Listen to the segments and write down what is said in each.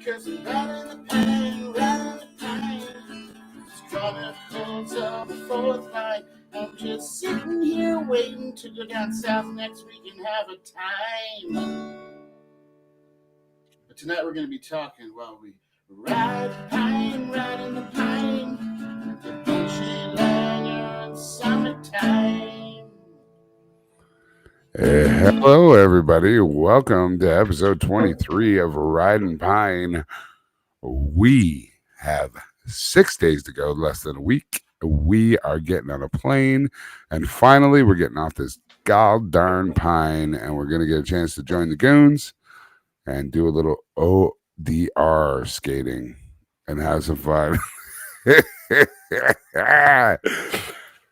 'cause I'm riding the pine, riding the pine. Strung up on the fourth line. I'm just sitting here waiting to go down south next week and have a time. But tonight we're going to be talking while we ride the pine, riding the pine. The Punchy liner in summertime. Hello, everybody. Welcome to episode 23 of Ridin' Pine. We have 6 days to go, less than a week. We are getting on a plane, and finally, we're getting off this god darn pine, and we're going to get a chance to join the goons and do a little ODR skating and have some fun.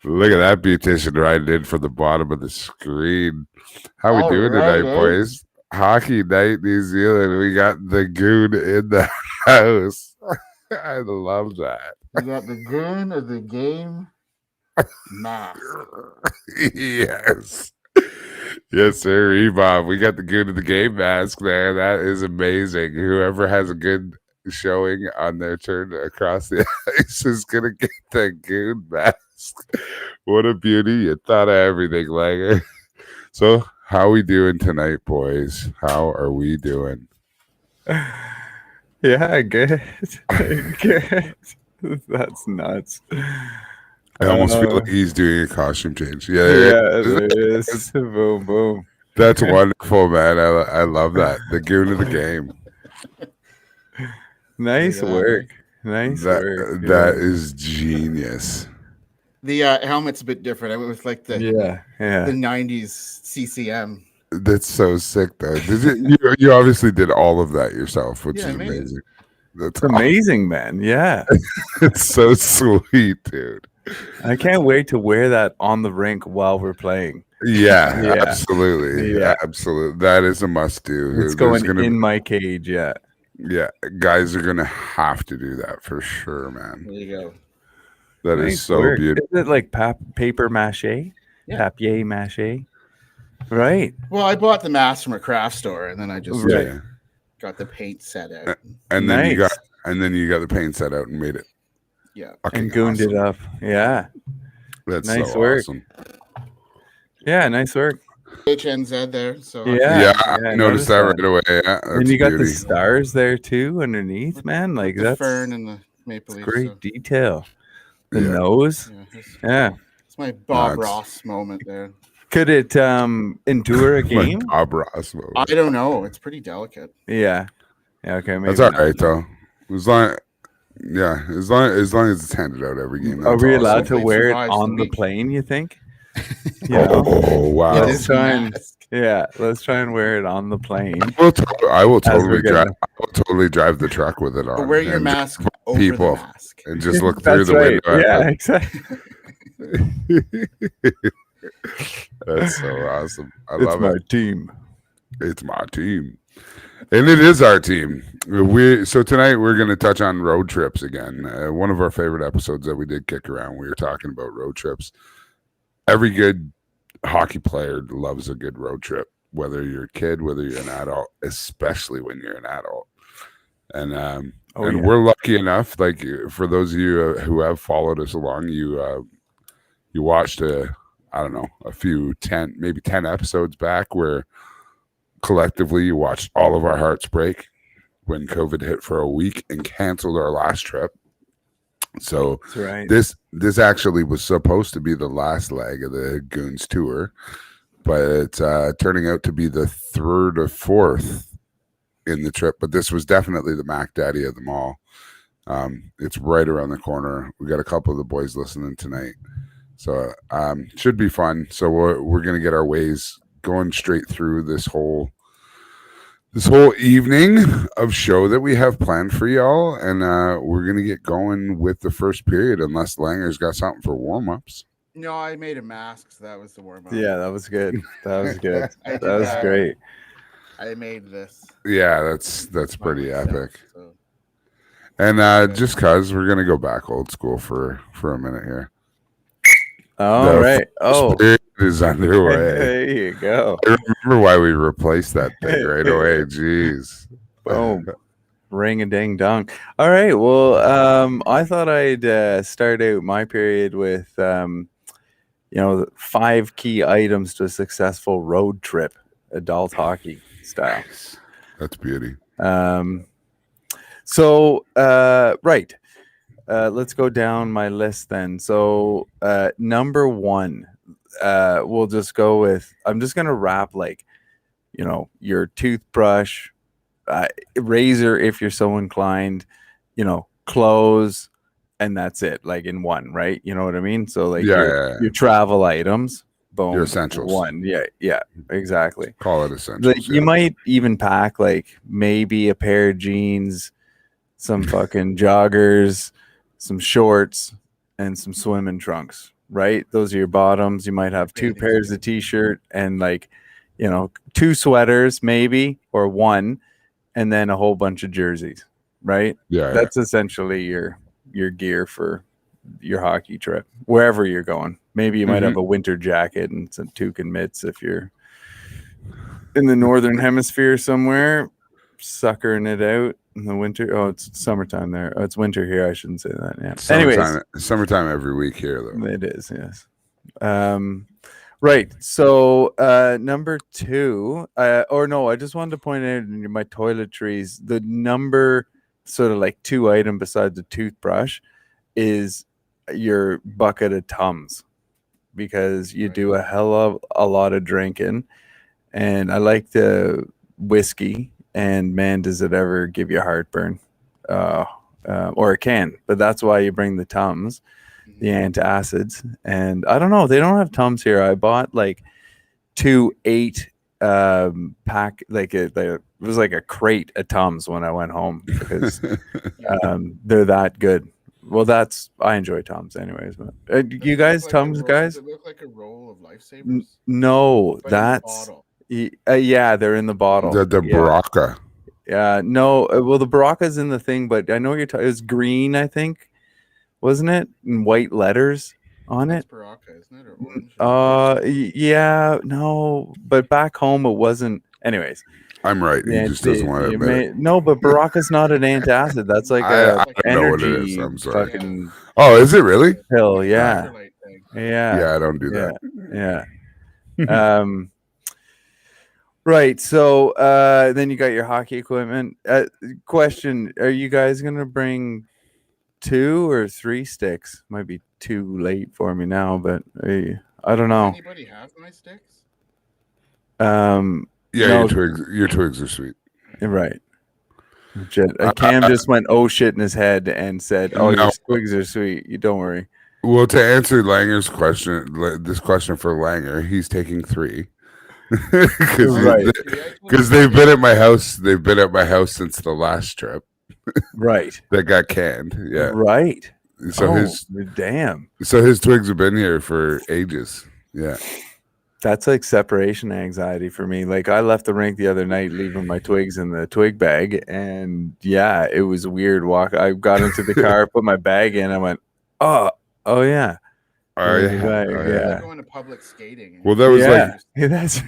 Look at that beautician riding in from the bottom of the screen. How we doing tonight, boys? Hockey night, New Zealand. We got the goon in the house. I love that. We got the goon of the game mask. Yes. Yes, sir, Bob. We got the goon of the game mask there. That is amazing. Whoever has a good showing on their turn across the ice is going to get the goon mask. What a beauty. You thought of everything, Langer. So, how we doing tonight, boys? How are we doing? Yeah, good. Good. That's nuts. I almost feel like he's doing a costume change. Yeah, it is. Boom, boom. That's wonderful, man. I love that. The goon of the game. Nice work. Nice work. That is genius. The helmet's a bit different. I went with like the 90s CCM. That's so sick, though. You obviously did all of that yourself, which is amazing. That's amazing, man. Yeah. It's so sweet, dude. I can't wait to wear that on the rink while we're playing. Yeah. Absolutely. Yeah, absolutely. That is a must do. It's going in my cage, yeah. Yeah, guys are going to have to do that for sure, man. There you go. That is so beautiful. Is it like paper mache? Yeah. Papier mache? Right. Well, I bought the mask from a craft store, and then I just got the paint set out. And then you got the paint set out and made it. Yeah. And gooned it up. Yeah. That's nice so work. Awesome. Yeah, nice work. HNZ there. So I noticed that right away. Yeah, and you got the stars there too underneath, man. Like the that's fern and the maple leaf. Great detail. The nose. Yeah. It's my Bob Ross moment there. Could it endure a game? Bob Ross moment. I don't know. It's pretty delicate. Yeah. Yeah. Okay. Maybe that's all right though. As long as it's handed out every game. Are we allowed to wear it on the plane? You think? Oh wow! Let's try and wear it on the plane. I will totally drive. I will totally drive the truck with it on. Or wear your mask over people the mask. and just look through the window. Yeah, exactly. That's so awesome. I love it. It's my team. It's my team. And it is our team. So tonight we're going to touch on road trips again. One of our favorite episodes that we did kick around. We were talking about road trips. Every good hockey player loves a good road trip, whether you're a kid, whether you're an adult, especially when you're an adult. And we're lucky enough, like for those of you who have followed us along, you watched a few 10 episodes back where collectively you watched all of our hearts break when COVID hit for a week and canceled our last trip. So this actually was supposed to be the last leg of the Goons tour, but it's turning out to be the third or fourth in the trip. But this was definitely the Mac Daddy of them all. It's right around the corner. We got a couple of the boys listening tonight, so should be fun. So we're gonna get our ways going straight through this whole evening of show that we have planned for y'all, and we're going to get going with the first period unless Langer's got something for warm-ups. No, I made a mask, so that was the warm-up. Yeah, that was good. That was good. That was great. I made this. Yeah, that's pretty epic. So. And just because we're going to go back old school for a minute here. All right. Oh, is underway. There you go. I remember why we replaced that thing right away. Jeez. Boom. Ring a ding dong. All right. Well, I thought I'd start out my period with, 5 key items to a successful road trip, adult hockey style. Nice. That's beauty. Right. Let's go down my list then. So, number 1, we'll just go with, I'm just going to wrap like, your toothbrush, razor, if you're so inclined, clothes, and that's it, like in one, right? You know what I mean? So like your travel items, boom, your essentials. One. Yeah, exactly. Call it essentials. Like you might even pack like maybe a pair of jeans, some fucking joggers, some shorts, and some swimming trunks, right? Those are your bottoms. You might have 2 pairs of t-shirt and like, 2 sweaters maybe, or 1, and then a whole bunch of jerseys, right? Yeah. That's essentially your gear for your hockey trip, wherever you're going. Maybe you might have a winter jacket and some toque and mitts if you're in the northern hemisphere somewhere, suckering it out in the winter. Oh, it's summertime there. Oh, it's winter here. I shouldn't say that. Yeah. Summertime every week here, though. It is, yes. Right. So number 2, I just wanted to point out in my toiletries, the number sort of like 2 item besides the toothbrush is your bucket of Tums, because you do a hell of a lot of drinking, and I like the whiskey, and man, does it ever give you heartburn, or it can, but that's why you bring the Tums, the antacids. And I don't know, they don't have Tums here. I bought like 2 8 pack, like it was like a crate of Tums when I went home, because they're that good. Well, I enjoy Tums anyways. But you guys, Tums guys? Does it look like a roll of Lifesavers? No, that's they're in the bottle. The Baraka. Yeah, no, well, the Baraka's in the thing, but I know what you're talking. It was green, I think, wasn't it? In white letters on it. Baraka, isn't it? Or orange? Yeah, no, but back home it wasn't. Anyways, I'm right. He just doesn't want to admit it. No, but Baraka's not an antacid. That's like I energy. know what it is. I'm sorry. Fucking oh, is it really? pill? Yeah. Yeah, I don't do that. Yeah. Right. So then you got your hockey equipment. Question: are you guys gonna bring 2 or 3 sticks? Might be too late for me now, but I don't know. Does anybody have my sticks? Yeah, no. your twigs are sweet. Right. Cam just went oh shit in his head and said, "Oh, your twigs are sweet. You don't worry." Well, to answer Langer's question, this question for Langer, he's taking 3. Because they've been at my house. They've been at my house since the last trip. Right. That got canned. Yeah. Right. So So his twigs have been here for ages. Yeah. That's like separation anxiety for me. Like I left the rink the other night, leaving my twigs in the twig bag, and yeah, it was a weird walk. I got into the car, put my bag in, I went, oh yeah. Yeah. Going to public skating. Well, that was that's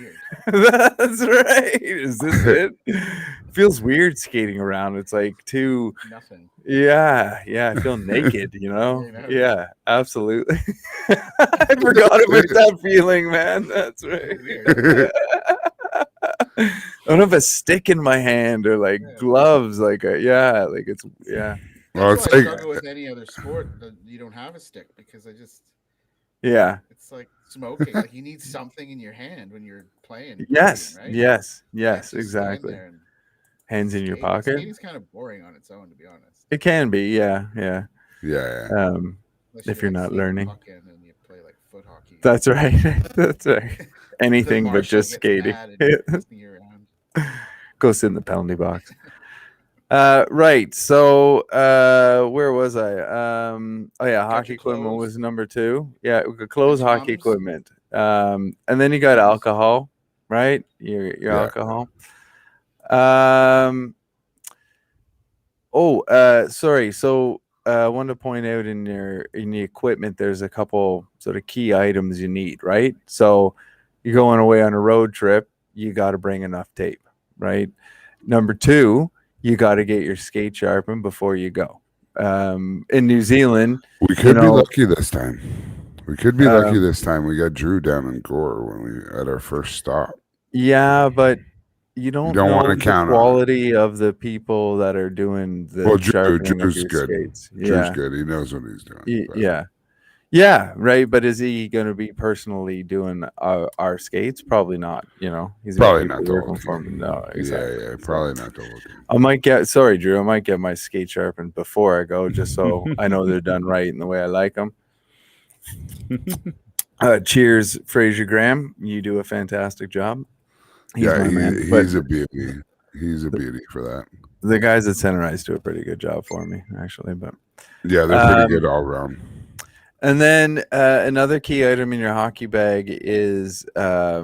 right. Is this it? Feels weird skating around. It's like too nothing. Yeah. I feel naked, Yeah, absolutely. I forgot about that feeling, man. That's right. I don't have a stick in my hand or like gloves, like it's Well, it's like I struggle with any other sport that you don't have a stick, because it's like smoking. Like you need something in your hand when you're playing. Yes, right? yes, exactly. Hands in your pocket. Skating's kind of boring on its own, to be honest. It can be, yeah. If you're not learning, and you play like foot hockey. That's right. That's right. Anything but just skating. Go sit in the penalty box. Right. So where was I? Hockey equipment was number 2. Yeah, clothes, hockey equipment. And then you got alcohol, right? Your alcohol. Sorry. So I wanted to point out in the equipment, there's a couple sort of key items you need, right? So you're going away on a road trip, you got to bring enough tape, right? Number 2, you got to get your skate sharpened before you go. In New Zealand, We could be lucky this time. We could be lucky this time. We got Drew down in Gore when we at our first stop. Yeah, but you don't don't know wanna the count on it. quality of the people that are doing the Well, sharpening of Drew's your good. skates. Drew's Yeah, good. He knows what he's doing. But yeah, yeah, right. But is he going to be personally doing our skates? Probably not. You know, he's got probably people not the working whole for him. team. No, exactly. Yeah, So probably not the whole team. I might get. Sorry, Drew. I might get my skate sharpened before I go, just so I know they're done right in the way I like them. Cheers, Fraser Graham. You do a fantastic job. He's my man. He's a beauty. He's a beauty for that. The guys at Center Ice do a pretty good job for me, actually. But Yeah, they're pretty good all around. and then another key item in your hockey bag is what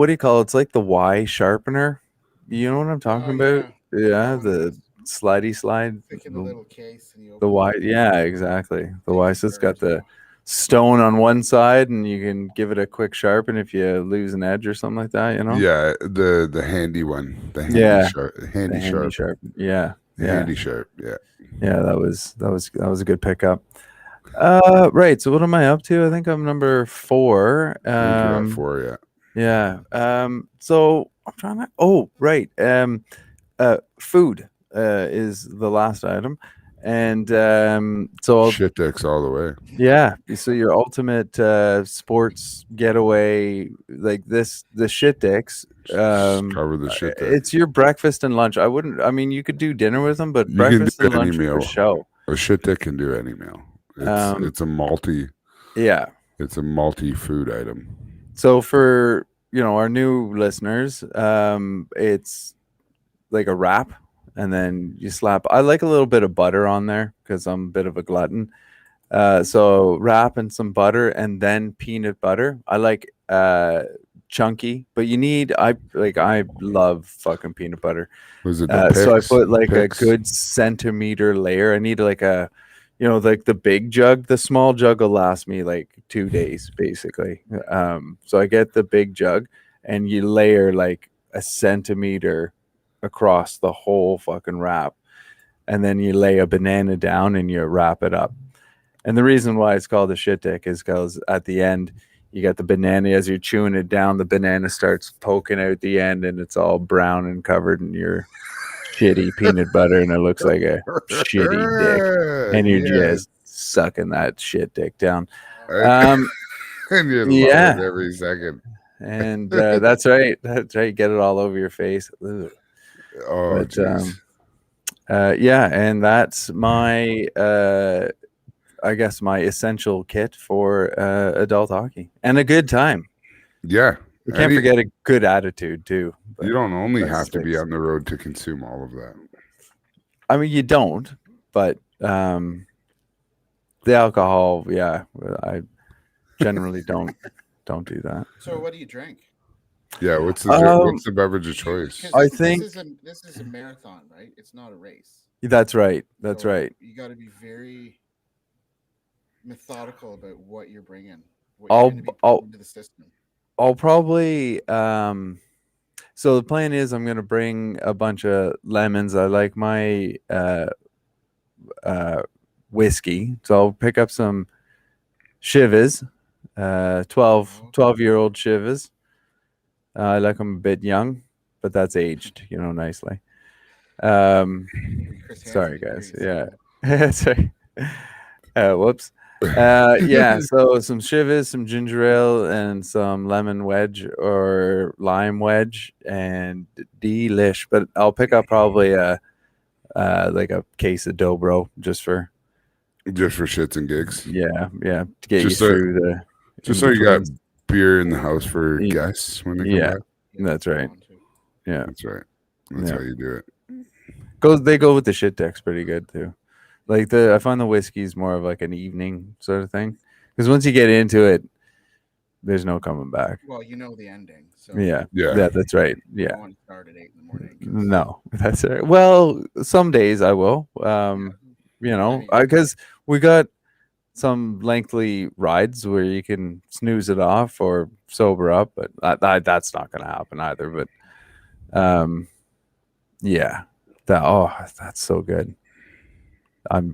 do you call it? It's like the Y sharpener. You know what I'm talking about? Yeah, the slidey slide. Stick in the little case and you The open Y, it. yeah, exactly. The Y, so it's got the Yeah. stone on one side, and you can give it a quick sharpen if you lose an edge or something like that. You know? Yeah, the handy one. The handy Yeah. sharp. The Handy sharp. Yeah, The yeah, handy sharp. Yeah. yeah. That was a good pickup. Right. So what am I up to? I think I'm number 4. I think you're at 4, yeah. Yeah. So I'm trying to. Oh, right. Food is the last item, and so Shit dicks all the way. yeah. So your ultimate sports getaway, like this, the shit dicks. Just cover the shit dick. It's your breakfast and lunch. I wouldn't. I mean, you could do dinner with them, but You can breakfast do and any lunch for meal. show. A shit dick can do any meal. It's a multi. Yeah. It's a multi-food item. So for our new listeners, it's like a wrap, and then you slap. I like a little bit of butter on there because I'm a bit of a glutton. So wrap and some butter, and then peanut butter. I like chunky, but you need. I love fucking peanut butter. Was it the So I Picks? put like Picks? a good centimeter layer. I need like a, like the big jug. The small jug will last me like 2 days, basically. So I get the big jug, and you layer like a centimeter across the whole fucking wrap, and then you lay a banana down and you wrap it up. And the reason why it's called a shit dick is because at the end you got the banana. As you're chewing it down, the banana starts poking out the end, and it's all brown and covered in your shitty peanut butter, and it looks like a shitty dick, and you're just sucking that shit dick down. And you love yeah. it every second. And that's right. That's right. Get it all over your face. Ugh. Oh, But, jeez. yeah, and that's my I guess my essential kit for adult hockey and a good time. Yeah. You can't forget a good attitude too. You don't only have to be on the road to consume all of that. I mean, you don't, but the alcohol, yeah, I generally don't do that. So what do you drink? Yeah, what's the beverage of choice? I think this is a marathon, right? It's not a race. That's right. That's right. You got to be very methodical about what you're bringing. Into the system. I'll probably so the plan is I'm gonna bring a bunch of lemons. I like my whiskey, so I'll pick up some Chivas, 12-year-old Chivas. I like them a bit young, but that's aged, nicely. Sorry guys, yeah. Sorry. Whoops. Yeah, so some Chivas, some ginger ale, and some lemon wedge or lime wedge, and delish. But I'll pick up probably like a case of Dobro just for shits and gigs. Yeah, to get you through the. Just so you got beer in the house for guests when they come back. That's right. Yeah, that's right. That's how you do it. They go with the shit decks pretty good too. Like I find the whiskey is more of like an evening sort of thing, because once you get into it, there's no coming back. Well, you know the ending. So yeah, that's right. Yeah. You don't want to start at 8 in the morning. No, that's right. Well, some days I will. Because we got some lengthy rides where you can snooze it off or sober up, but that's not going to happen either. But Yeah. That's so good.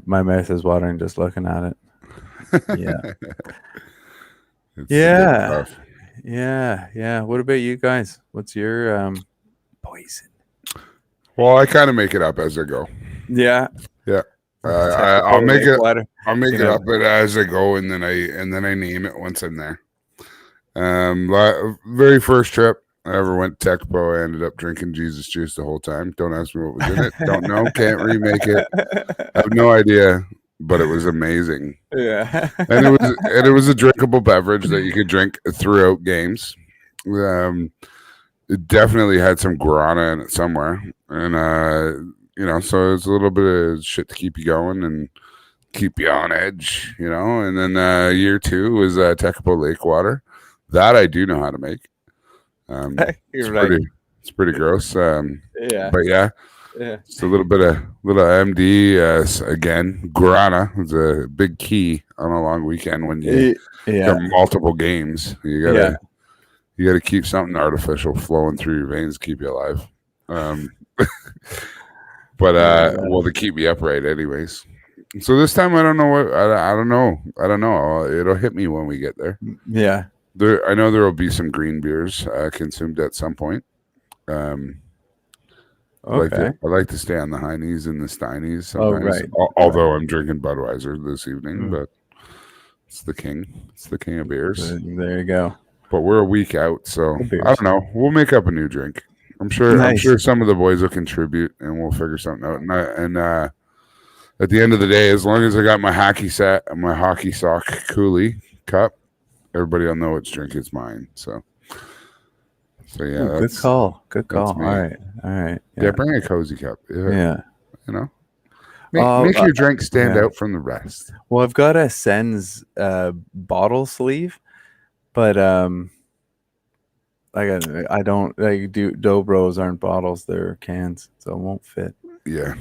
My mouth is watering just looking at it. Yeah. It's the good Yeah. stuff. Yeah. What about you guys? What's your poison? Well, I kind of make it up as I go. Yeah. Yeah. I'll Make it. water. I'll make You it know. up as I go, and then I name it once I'm there. Very first trip I ever went to Tecpo, I ended up drinking Jesus juice the whole time. Don't ask me what was in it. Don't know. Can't remake it. I have no idea, but it was amazing. Yeah. And it was a drinkable beverage that you could drink throughout games. It definitely had some guarana in it somewhere, and so it's a little bit of shit to keep you going and keep you on edge, And then year 2 was Tecpo Lake water. That I do know how to make. You're right. It's pretty gross. Yeah. But yeah, Yeah. it's a little MD again. Guarana is a big key on a long weekend when you got multiple games. You gotta keep something artificial flowing through your veins, keep you alive. Well, to keep me upright, anyways. So this time I don't know what I don't know. It'll hit me when we get there. Yeah. I know there will be some green beers consumed at some point. Okay. I like to stay on the Heinies and the Steinies sometimes. Right. Although I'm drinking Budweiser this evening, but it's the king. It's the king of beers. There you go. But we're a week out, so I don't know. We'll make up a new drink. I'm sure some of the boys will contribute, and we'll figure something out. And at the end of the day, as long as I got my hockey set and my hockey sock coolie cup, everybody will know which drink is mine. So yeah, good call. All right. Yeah, bring a cozy cup. Yeah. Make your drink stand out from the rest. Well, I've got a Sen's bottle sleeve, but I don't Dobros aren't bottles; they're cans, so it won't fit. Yeah.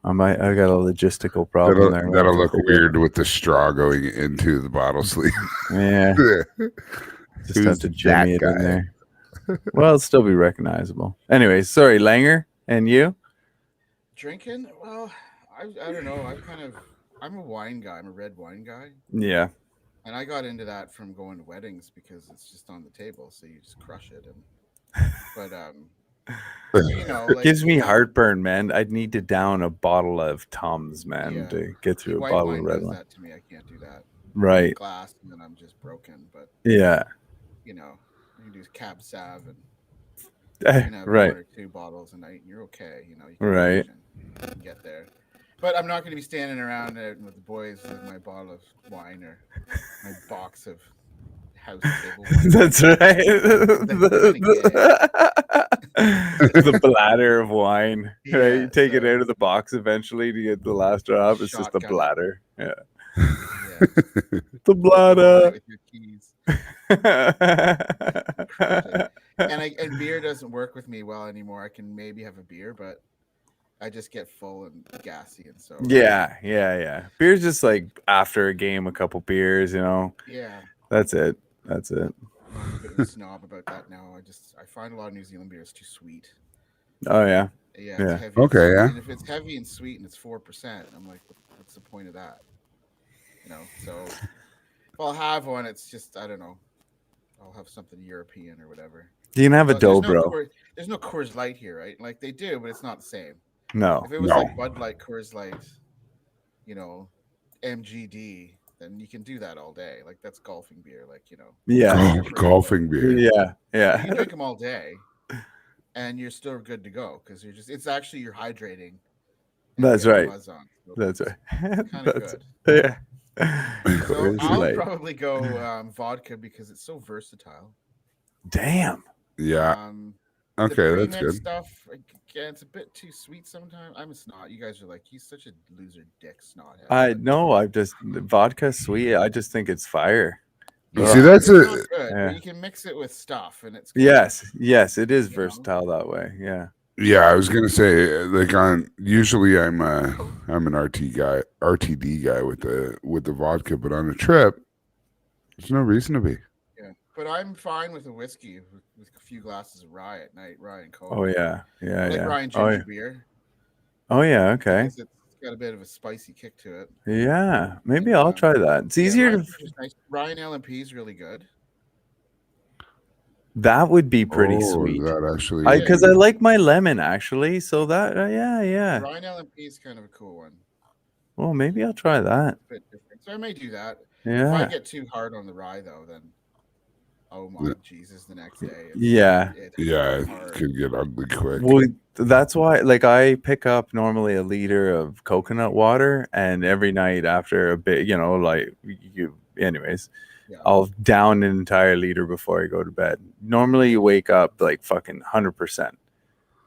I got a logistical problem there. That'll look weird with the straw going into the bottle sleeve. Yeah. Just have to jimmy it in there. Well, it'll still be recognizable. Anyway, sorry, Langer, and you? Drinking? Well, I don't know. I'm a wine guy. I'm a red wine guy. Yeah. And I got into that from going to weddings because it's just on the table, so you just crush it. But it gives me heartburn, man. I'd need to down a bottle of Tums, man, to get through a bottle of red wine. That to me, I can't do that. Right. Glass, and then I'm just broken. But yeah, you can do Cab Sav and have right. 1 or 2 bottles a night, and you're okay. You right. You can get there. But I'm not going to be standing around with the boys with my bottle of wine or my box of house table wine. That's right. The bladder of wine. Yeah, right? You take it out of the box eventually to get the last drop. It's just the bladder. Yeah. The bladder. With your keys. And beer doesn't work with me well anymore. I can maybe have a beer, but I just get full and gassy, and so yeah. Beer's just like after a game, a couple beers, Yeah, that's it. I'm a bit of a snob about that now. I find a lot of New Zealand beer is too sweet. Oh yeah. Yeah. It's heavy okay. Yeah. And if it's heavy and sweet and it's 4%, I'm like, what's the point of that? So if I'll have one, it's just I don't know. I'll have something European or whatever. You can have a Dobro. There's no Coors Light here, right? Like they do, but it's not the same. No. If it was like Bud Light, Coors Light, MGD, then you can do that all day. Like that's golfing beer, Yeah. Golfing beer. Yeah. You can drink them all day, and you're still good to go because it's actually you're hydrating. That's right. That's right. Kind of good. Yeah. So I'll probably go vodka because it's so versatile. Damn. Yeah. Okay, that's good. Stuff again, it's a bit too sweet sometimes. I'm a snot. You guys are like, he's such a loser dick snot. Vodka sweet. I just think it's fire. See, that's good. You can mix it with stuff, and it's good. Yes, it is versatile that way. Yeah. Yeah, I was gonna say usually I'm an RTD guy with the vodka, but on a trip, there's no reason to be. Yeah. But I'm fine with a whiskey with a few glasses of rye at night, rye and coke. Oh yeah, I like rye and Oh, ginger beer oh yeah. Okay. because it's got a bit of a spicy kick to it. Yeah, maybe And, I'll try that. It's easier rye to. and ginger's nice. Rye and LMP is really good. That would be pretty Oh, sweet. that actually. Because I like my lemon actually. So that yeah. Rye and LMP is kind of a cool one. Well, maybe I'll try that. A bit different. So I may do that. Yeah. If I get too hard on the rye though, then oh my Jesus, the next day. It could get ugly quick. Well, that's why, like, I pick up normally a liter of coconut water, and every night after a bit, anyways, I'll down an entire liter before I go to bed. Normally, you wake up like fucking 100%.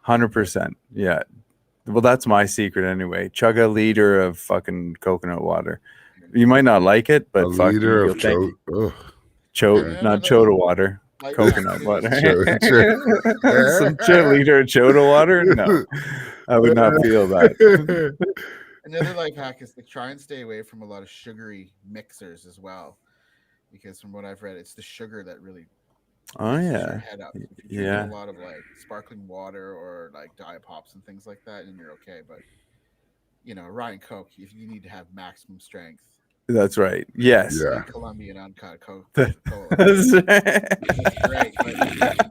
100%. Yeah. Well, that's my secret anyway. Chug a liter of fucking coconut water. You might not like it, but a liter of not Chota water, coconut water. Some liter of Chota water? No, I would not feel that. Another life hack is to try and stay away from a lot of sugary mixers as well, because from what I've read, it's the sugar that really messes your head up. If you drink a lot of like sparkling water or like diet pops and things like that, and you're okay. But rye and coke, if you need to have maximum strength. That's right. Yes. Yeah. Colombian uncut Coke. That's great.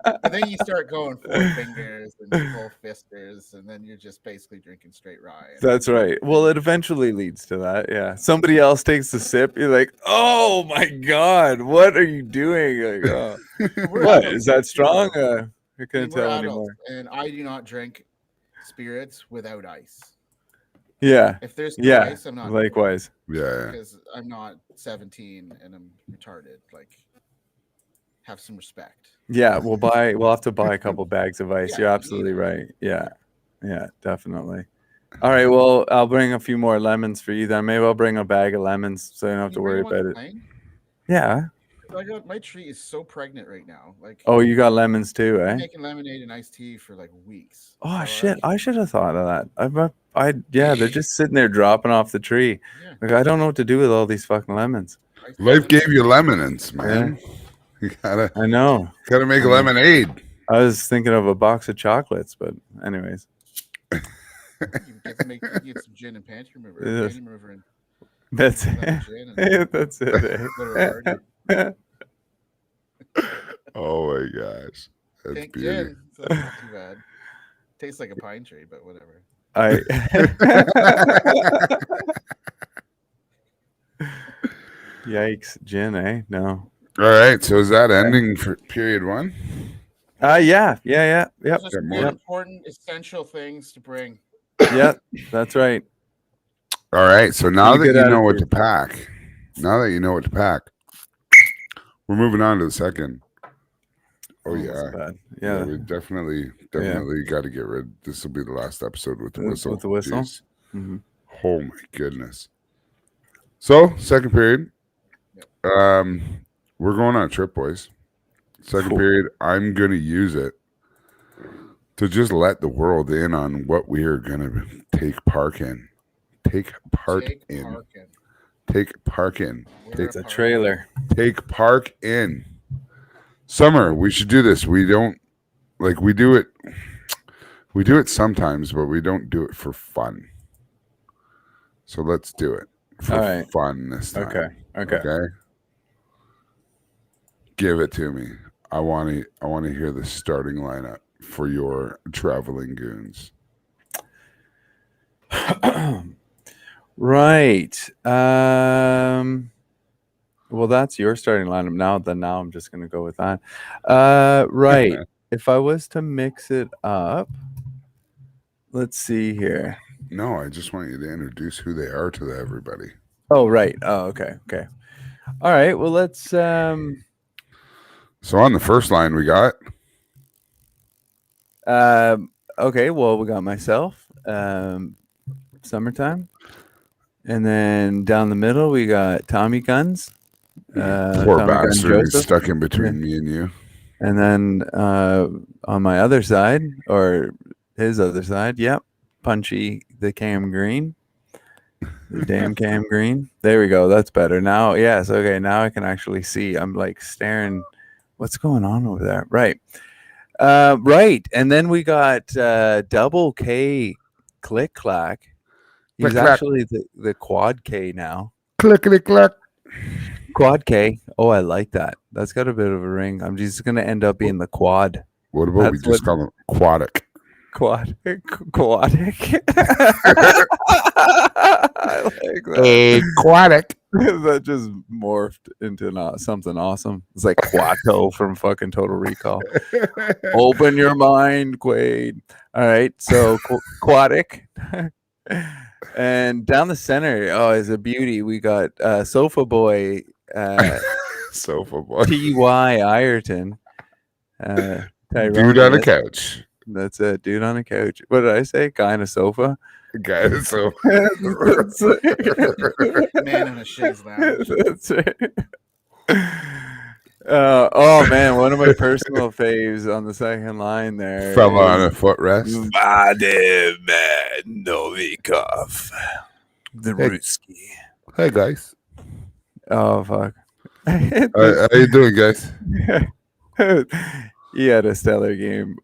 But then you start going 4 fingers and full fisters, and then you're just basically drinking straight rye. That's right. Well, it eventually leads to that. Yeah. Somebody else takes a sip. You're like, oh my God, what are you doing? Like, oh. What? Is that strong? I couldn't tell anymore. And I do not drink spirits without ice. Yeah. If there's no ice, I'm not. Likewise. Yeah. Because I'm not 17 and I'm retarded. Like, have some respect. Yeah, we'll have to buy a couple bags of ice. You're absolutely right. Yeah. Yeah, definitely. All right. Well, I'll bring a few more lemons for you then. Maybe I'll bring a bag of lemons so you don't have to worry about it. Yeah. My tree is so pregnant right now. Like, oh, you got lemons too, eh? I'm making lemonade and iced tea for like weeks. Oh shit! I should have thought of that. They're just sitting there dropping off the tree. Yeah. Like, I don't know what to do with all these fucking lemons. Life gave you lemonades, man. Yeah. I know. Gotta make lemonade. I was thinking of a box of chocolates, but anyways. You get some gin and panty remover. That's it. That's it. Oh my gosh. That's beautiful. So that's not too bad. Tastes like a pine tree, but whatever. Yikes, gin, eh? No. All right. So is that ending for period 1? Yeah. Yep. More important, essential things to bring. Yep, that's right. All right. So now that you know what to pack, we're moving on to the second. Oh yeah. Yeah, we definitely got to get rid. This will be the last episode with the whistle. With the whistle. Mm-hmm. Oh my goodness. So second period. We're going on a trip, boys. Second period. I'm gonna use it to just let the world in on what we are gonna take part in. Take part in. It's a trailer. Take part in. Summer, we should do this. We don't we do it sometimes, but we don't do it for fun. So let's do it for fun this time. Okay. Give it to me. I want to hear the starting lineup for your traveling goons. Right. Well, that's your starting lineup now. Then now I'm just going to go with that. Right. If I was to mix it up, let's see here. No, I just want you to introduce who they are to everybody. Oh, right. Oh, okay. All right. Well, let's. So on the first line, we got. Okay. Well, we got myself. Summertime. And then down the middle, we got Tommy Guns. Poor bastard stuck in between me and you. And then on my other side, or his other side, Punchy the Cam Green. The damn Cam Green. There we go. That's better. Now, yes. Okay. Now I can actually see. I'm like staring What's going on over there? Right. Right. And then we got Double K Click Clack. He's Click, clack. actually the Quad K now. Click, click, clack. Quad K. Oh, I like that. That's got a bit of a ring. I'm just going to end up being the Quad. What about we That's just call him Aquatic? Aquatic. I like that. Aquatic. That just morphed into something awesome. It's like Quato from fucking Total Recall. Open your mind, Quaid. All right, so Aquatic. And down the center, is a beauty. We got Sofa Boy, Sofa Boy. T.Y. Ireton. Dude on a couch. That's it, dude on a couch. What did I say? Guy on a sofa? Guy on a sofa. Man in a chaise lounge. That's it. Oh man, one of my personal faves on the second line there. Fell on a footrest. Vadim Novikov. The Hey. Ruski. Hey guys. Oh fuck. How you doing, guys? He had a stellar game.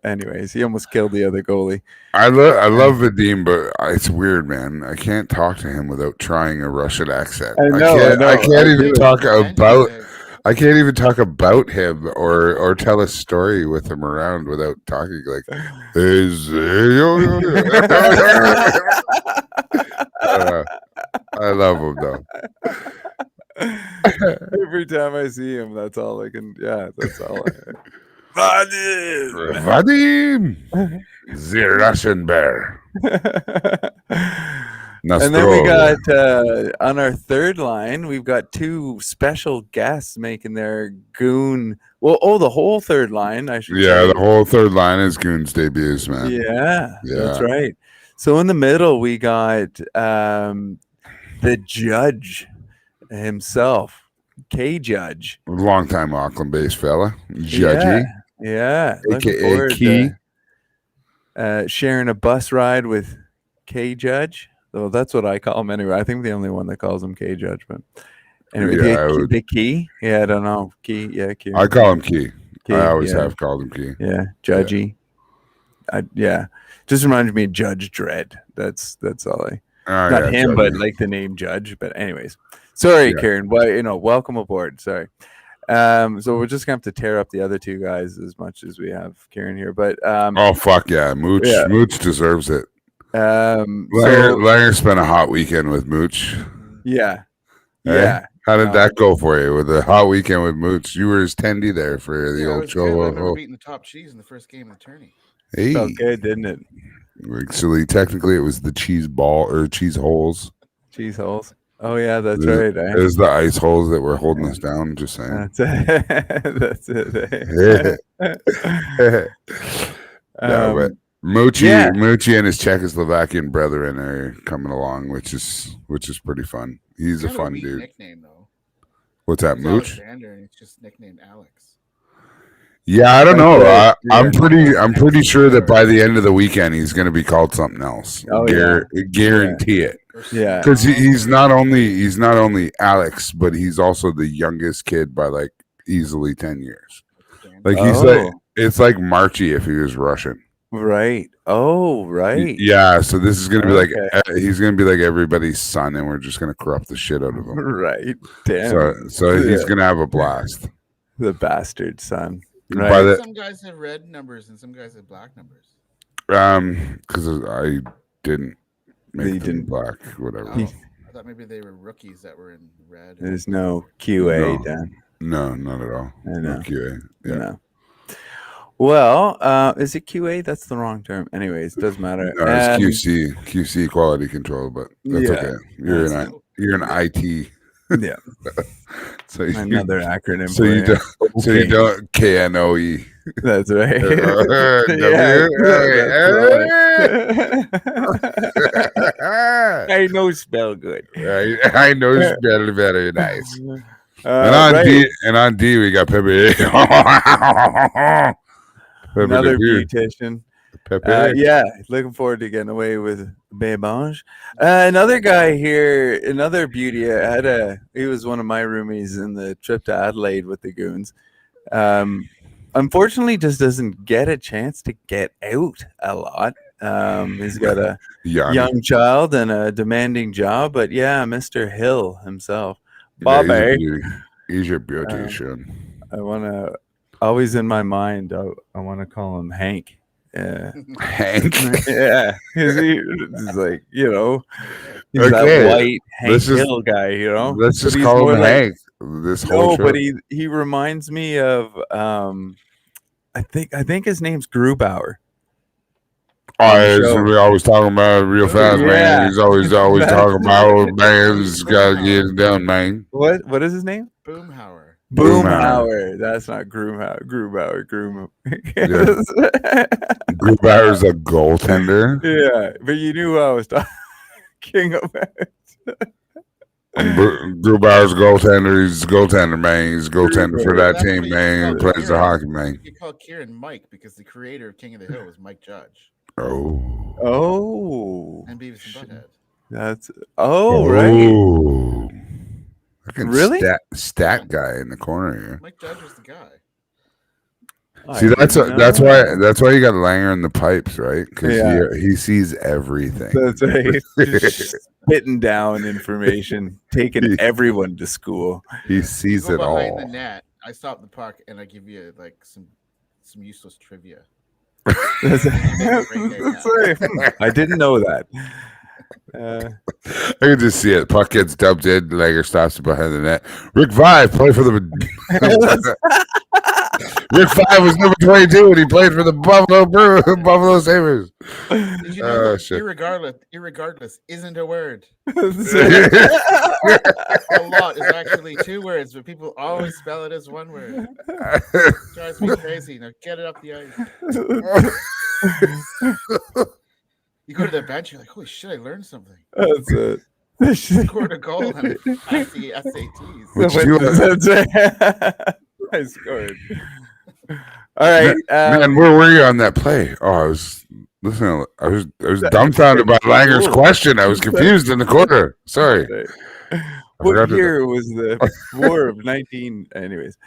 Anyways, he almost killed the other goalie. I love Vadim, but it's weird, man. I can't talk to him without trying a Russian accent. I know. I can't even talk And about. he's I can't even talk about him or tell a story with him around without talking like. I love him though. Every time I see him, that's all I can. Yeah, that's all. Vadim, the Russian bear. And then we got on our third line, we've got two special guests making their goon. Well, the whole third line, I should say. Yeah, the whole third line is Goons debuts, man. Yeah, that's right. So in the middle, we got the judge himself, K Judge. Longtime Auckland-based fella, Judgy. Yeah. Looking AKA forward Key. to, sharing a bus ride with K Judge. Though that's what I call him anyway. I think I'm the only one that calls him K Judge. But anyway, Yeah, the Key. Yeah, I don't know. Key. Yeah, Key. I call him Key. Key, I always yeah. have called him Key. Yeah, Judgy. Yeah. Just reminds me of Judge Dredd. That's all I. Not him, Judgy. but like the name Judge. But anyways, sorry, Yeah. Kieran. Well, welcome aboard. Sorry. So we're just gonna have to tear up the other two guys as much as we have Kieran here. But Oh fuck yeah, Mooch! Yeah. Mooch deserves it. so Langer spent a hot weekend with Mooch. yeah, Hey? yeah. How did that go for you with a hot weekend with Mooch? You were his tendy there for the Yeah, it old was good. I remember show. beating the top cheese in the first game of the tourney. Hey, Felt good, didn't it? actually, technically, it was the cheese ball or cheese holes. Cheese holes. Oh yeah, that's It right. It was the ice holes that were holding us down. Just saying. That's it. That's it. Yeah, but Moochie and his Czechoslovakian brethren are coming along, which is pretty fun. He's a Kind of fun weak dude. nickname though. What's that, It's Mooch? Alexander, and it's just nicknamed Alex. Yeah, I don't know. Yeah. I'm pretty sure that by the end of the weekend he's going to be called something else. Oh, Guarantee it. Yeah. Because he's not only Alex, but he's also the youngest kid by like easily 10 years. Like it's like Marchie if he was Russian. Right. Oh, right. Yeah, so this is gonna be like Okay. he's gonna be like everybody's son, and we're just gonna corrupt the shit out of him. Right. Damn. So he's gonna have a blast. The bastard son. By Right. the- Some guys have red numbers and some guys have black numbers. Because I didn't You make them didn't- black, whatever. Oh, I thought maybe they were rookies that were in red. There's no QA No. done. No, not at all. I know. No QA. Yeah. No. Well, is it QA? That's the wrong term. Anyways, doesn't matter. No, it's QC quality control, but that's Yeah. okay. You're an IT. Yeah. So you, Another acronym. so you for don't so you don't KNOE. That's right. I know spell good. I know it's very, very nice. Right. And on D we got Pepe. Another Pepe. beautician. Pepe. Yeah, looking forward to getting away with Bebange. Another guy here, another beauty. He was one of my roomies in the trip to Adelaide with the Goons. Unfortunately, just doesn't get a chance to get out a lot. He's got a young child and a demanding job, but yeah, Mr. Hill himself, Bobby. He's your beautician. I want to always in my mind. I want to call him Hank. Hank. Yeah, he's like, you know, he's that white Hank Hill guy. You know, let's just call him Hank. This whole trip. But he reminds me of I think his name's Grubauer. We always talking about it real fast, man. He's always talking about man's got to get it done, man. What is his name? Boomhauer. That's not Grubauer. Grubauer's a goaltender. Yeah, but you knew who I was talking about. Grubauer's goaltender. He's a goaltender, man. He's a goaltender for that team, man. He plays the hockey, man. You call Kieran Mike because the creator of King of the Hill was Mike Judge. Oh. And Beavis and Butthead. That's right. Really? Stat guy in the corner here. Mike Judge was the guy. See, that's why you got Langer in the pipes, right? Because he sees everything. That's right. Just spitting down information, taking everyone to school. He sees it all. Behind the net, I stop the puck and I give you like some useless trivia. That's right. I didn't know that. I can just see it. Puck gets dumped in. Langer stops it behind the net. Rick Vive played for the. Rick Vive was number 22 and he played for the Buffalo Sabres. Did you know that irregardless isn't a word? A lot is actually 2 words, but people always spell it as 1 word. It drives me crazy. Now get it up the ice. You go to the bench, you're like, holy shit, I learned something. That's it. I scored a goal on the SATs. I scored. All right. Man, where were you on that play? Oh, I was listening. I was dumbfounded by Langer's question. I was confused in the corner. Sorry. What year was the War of 19? Anyways.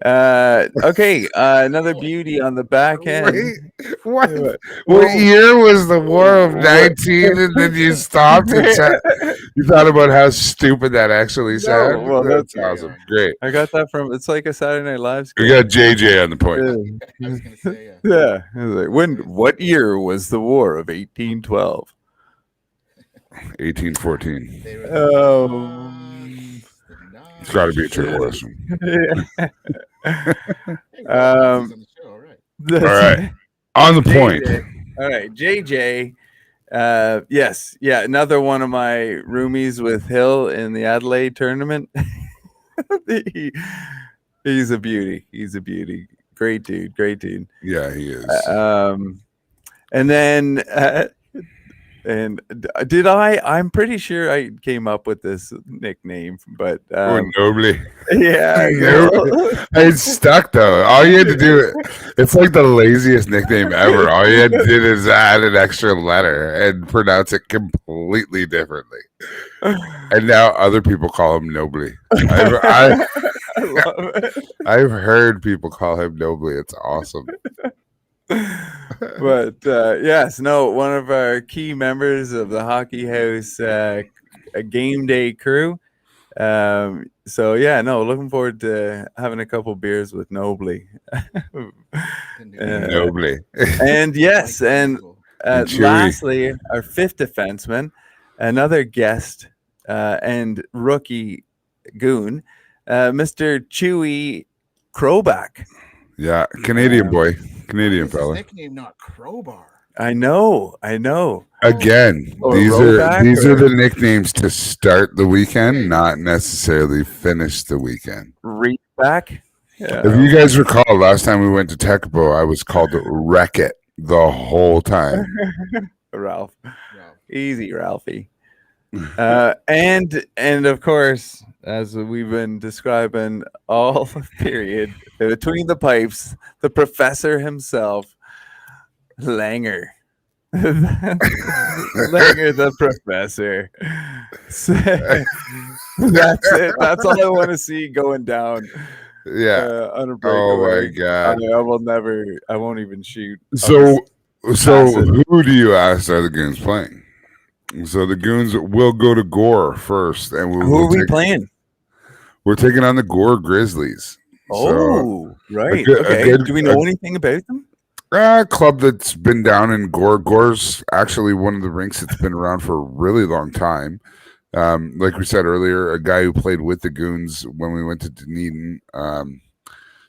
Okay. Another beauty on the back end. What year was the War of 19? And then you stopped and you thought about how stupid that actually sounded. Well, that's awesome. Great. I got that from. It's like a Saturday Night Live. We got JJ on the point. I was gonna say yeah. I was like, what year was the War of 1812? 1814. Oh. It's got to be a trick question. All right. On the point. All right. JJ. Yes. Yeah. Another one of my roomies with Hill in the Adelaide tournament. He's a beauty. Great dude. Yeah, he is. And then and did I'm pretty sure I came up with this nickname, but Nobly. Yeah, it's stuck though. All you had to do, it's like the laziest nickname ever. All you had to do is add an extra letter and pronounce it completely differently. And now other people call him Nobly. I love it. I've heard people call him Nobly. It's awesome. But one of our key members of the Hockey House a game day crew. Looking forward to having a couple beers with Nobly. Nobly. And yes, and lastly, our 5th defenseman, another guest and rookie goon, Mr. Chewy Crowback. Yeah, Canadian boy. Canadian fella. Nickname, not Crowbar. I know. Again, these are the nicknames to start the weekend, not necessarily finish the weekend. Reach back. Yeah. If you guys recall, last time we went to Tecbo, I was called Wreck It the whole time. Ralph. Easy, Ralphie. And of course, as we've been describing all period between the pipes, the professor himself, Langer. Langer the professor. That's it. That's all I want to see going down. Yeah. on a Oh my breakaway. god. I will never. I won't even shoot. So pass it. who do you ask are the Goons playing? So the Goons will go to Gore first, and Who are we playing? we're taking on the Gore Grizzlies. So right. a Okay. good- Do we know anything about them? club that's been down in Gore. Gore's actually one of the rinks that's been around for a really long time. Like we said earlier, a guy who played with the Goons when we went to Dunedin,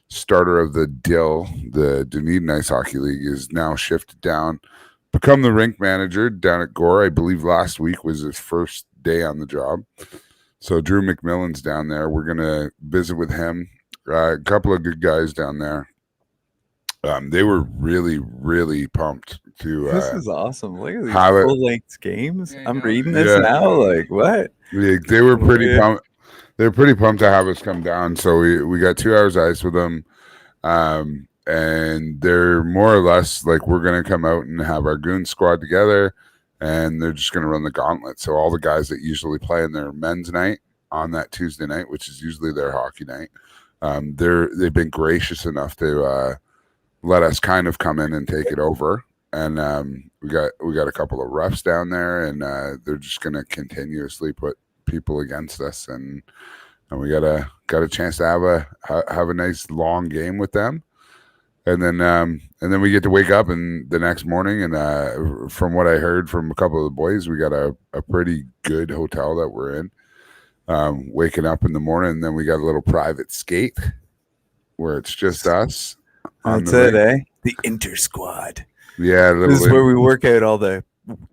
starter of the DIL, the Dunedin Ice Hockey League, is now shifted down, become the rink manager down at Gore. I believe last week was his first day on the job. So Drew McMillan's down there. We're going to visit with him. A couple of good guys down there. They were really, really pumped to. This is awesome. Look at these have it- full length games. Yeah, I'm no, reading this yeah. now. Like what? They were pretty Yeah. pumped. They're pretty pumped to have us come down. So we got 2 hours ice with them, and they're more or less like we're going to come out and have our Goon squad together, and they're just going to run the gauntlet. So all the guys that usually play in their men's night on that Tuesday night, which is usually their hockey night, they've been gracious enough to let us kind of come in and take it over. And we got a couple of refs down there, and they're just going to continuously put people against us, and we got a chance to have a nice long game with them, and then we get to wake up and the next morning, and from what I heard from a couple of the boys, we got a pretty good hotel that we're in. Waking up in the morning, and then we got a little private skate where it's just us. That's it, eh? The inter squad. Yeah, This is where we work out all the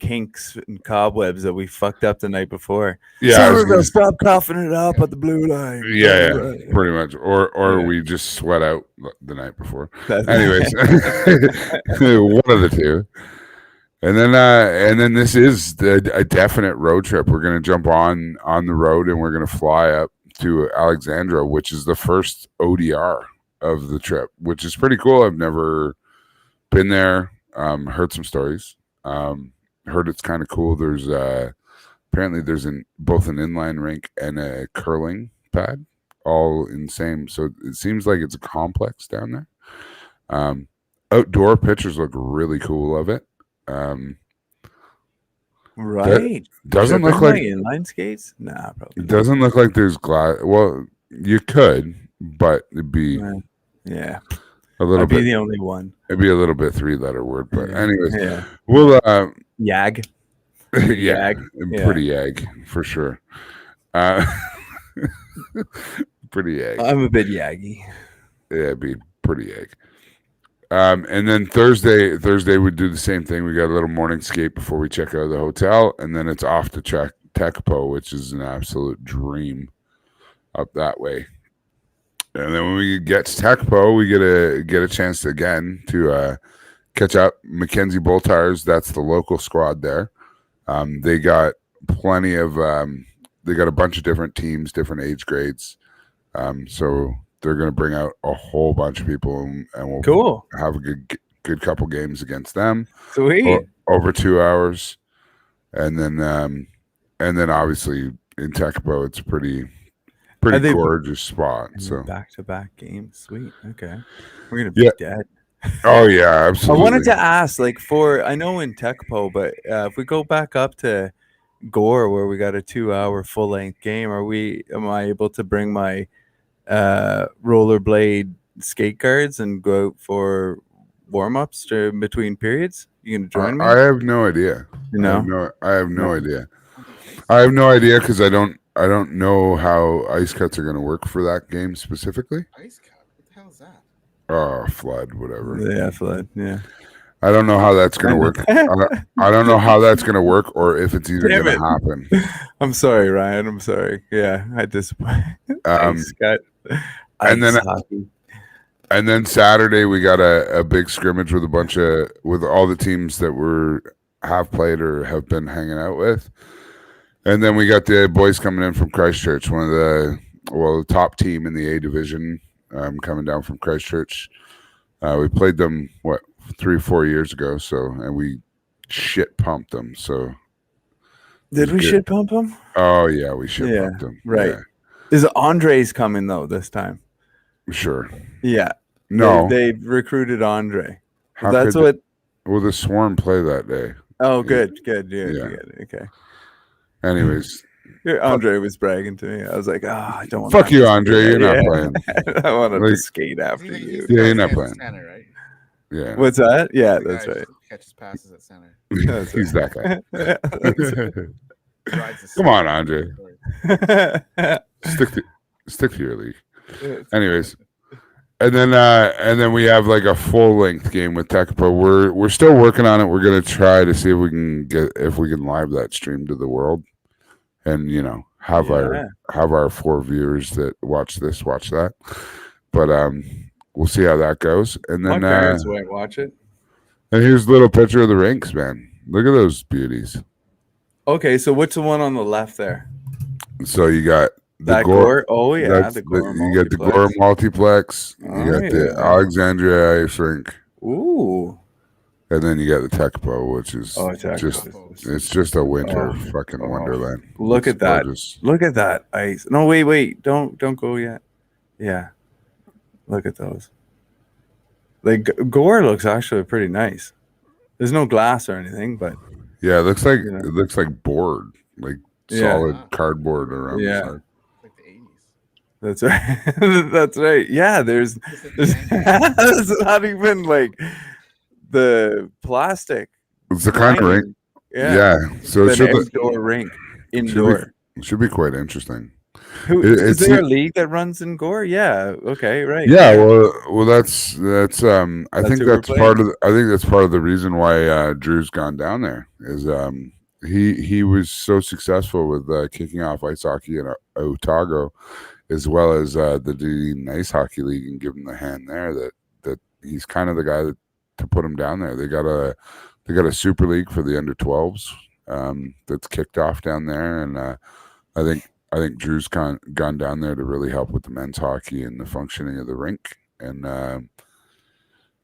kinks and cobwebs that we fucked up the night before. Yeah, So we're gonna stop coughing it up at the blue line. yeah, Right. pretty much. Or Yeah. we just sweat out the night before. That's- Anyways, one of the two. And then this is a definite road trip. We're gonna jump on the road, and we're gonna fly up to Alexandra, which is the first ODR of the trip, which is pretty cool. I've never been there. Heard some stories. Heard it's kind of cool. There's apparently there's both an inline rink and a curling pad, all in same. So it seems like it's a complex down there. Outdoor pictures look really cool of it. Right. Doesn't Should I look bring like my inline skates. Nah, probably. it doesn't look like there's glass. Well, you could, but it'd be Yeah, a little I'd be bit. the only one. It'd be a little bit 3-letter word, but anyways, Yeah. we'll Yag. yeah, Yag. pretty yag for sure. Pretty yag. I'm a bit yaggy. Yeah, it'd be pretty yag. And then Thursday we do the same thing. We got a little morning skate before we check out of the hotel, and then it's off to check Tecpo, which is an absolute dream up that way. And then when we get to Tecpo, we get a chance to catch up. Mackenzie Boltars, that's the local squad there. They got plenty of they got a bunch of different teams, different age grades. So they're going to bring out a whole bunch of people, and we'll have a good couple games against them. Sweet. Over 2 hours, and then obviously in Tecpo, it's a pretty gorgeous spot. So back-to-back games. Sweet. Okay. We're gonna be dead. Oh yeah, absolutely. I wanted to ask, like, I know in Tecpo, but if we go back up to Gore, where we got a 2-hour full-length game, am I able to bring my rollerblade skate guards and go out for warm-ups between periods? You gonna join me? I have no idea. I have no idea. I have no idea because I don't know how ice cuts are going to work for that game specifically. Ice cut? What the hell is that? Oh, flood, whatever. Yeah, flood. Yeah. I don't know how that's going to work. I don't know how that's going to work, or if it's even going to happen. I'm sorry, Ryan. I'm sorry. Yeah, I disappoint. And then Saturday we got a big scrimmage with with all the teams that have played or have been hanging out with. And then we got the boys coming in from Christchurch, one of the top team in the A division, coming down from Christchurch. We played them 3-4 years ago, and we shit pumped them. So did we shit pump them? Oh yeah, we shit pumped them. Right. Yeah. Is Andres coming though this time? Sure. Yeah. No. They recruited Andre. How That's could what. Will the Swarm play that day? Oh, Yeah. good. Yeah. Okay. Anyways, Yeah, Andre was bragging to me. I was like, I don't want fuck you, Andre. You're not playing. I wanted Like, to skate after He's you. the Yeah, guy you're who not stands playing. at center, right? Yeah. What's that? Yeah, He's the that's guy right. who catches passes at center. That's He's that guy. Rides the Come on, Andre. right. Stick to your league. Anyways, and then we have like a full length game with Tecpo. We're still working on it. We're gonna try to see if we can live that stream to the world, and have our 4 viewers that watch that. But we'll see how that goes. And My then parents might watch it. and here's a little picture of the rinks, man. Look at those beauties. Okay, so what's the one on the left there? So you got the That Gore. Gore? Oh yeah, the Gore. You got the Gore multiplex. You got the yeah. Alexandria ice rink. Ooh. And then you got the Tecpo, which is Tecpo. it's just a winter Oh. fucking wonderland. Look It's at that. gorgeous. Look at that ice. No, wait. Don't go yet. Yeah. Look at those. Like Gore looks actually pretty nice. There's no glass or anything, but Yeah, it looks like board, like Yeah. solid cardboard around Yeah. the side. Like the 80s. that's right. That's right. Yeah, there's Just like there's the 90s. it's not even like the plastic. It's the kind of rink. lining. Yeah. So It's it an should, indoor rink. Indoor. should be quite interesting. Is there a league that runs in Gore? Yeah. Okay. Right. Yeah, well, that's I think who we're that's part of the reason why Drew's gone down there is he was so successful with kicking off ice hockey in Otago, as well as the Dunedin Ice Hockey League, and give him the hand there that he's kind of the guy to put him down there. They got a super league for the under 12s that's kicked off down there, and I think Drew's gone down there to really help with the men's hockey and the functioning of the rink. And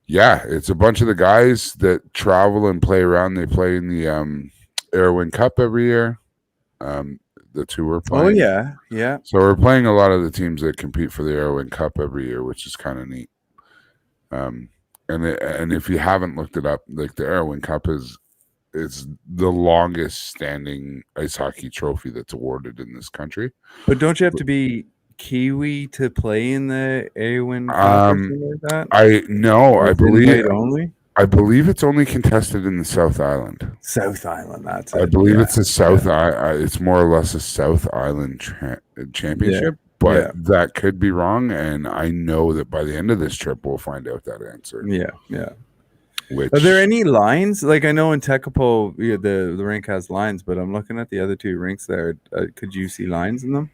it's a bunch of the guys that travel and play around. They play in the Airwind Cup every year. The two we're playing. Oh yeah. So we're playing a lot of the teams that compete for the Airwind Cup every year, which is kind of neat. And if you haven't looked it up, like the Airwind Cup is the longest standing ice hockey trophy that's awarded in this country. But don't you have to be Kiwi to play in the Airwind Cup or something like that? I believe it's only contested in the South Island. South Island, that's it. I believe it's a South. It's more or less a South Island championship, but that could be wrong. And I know that by the end of this trip, we'll find out that answer. Yeah. Which, are there any lines? Like I know in Tecpo, the rink has lines, but I'm looking at the other two rinks there. Could you see lines in them?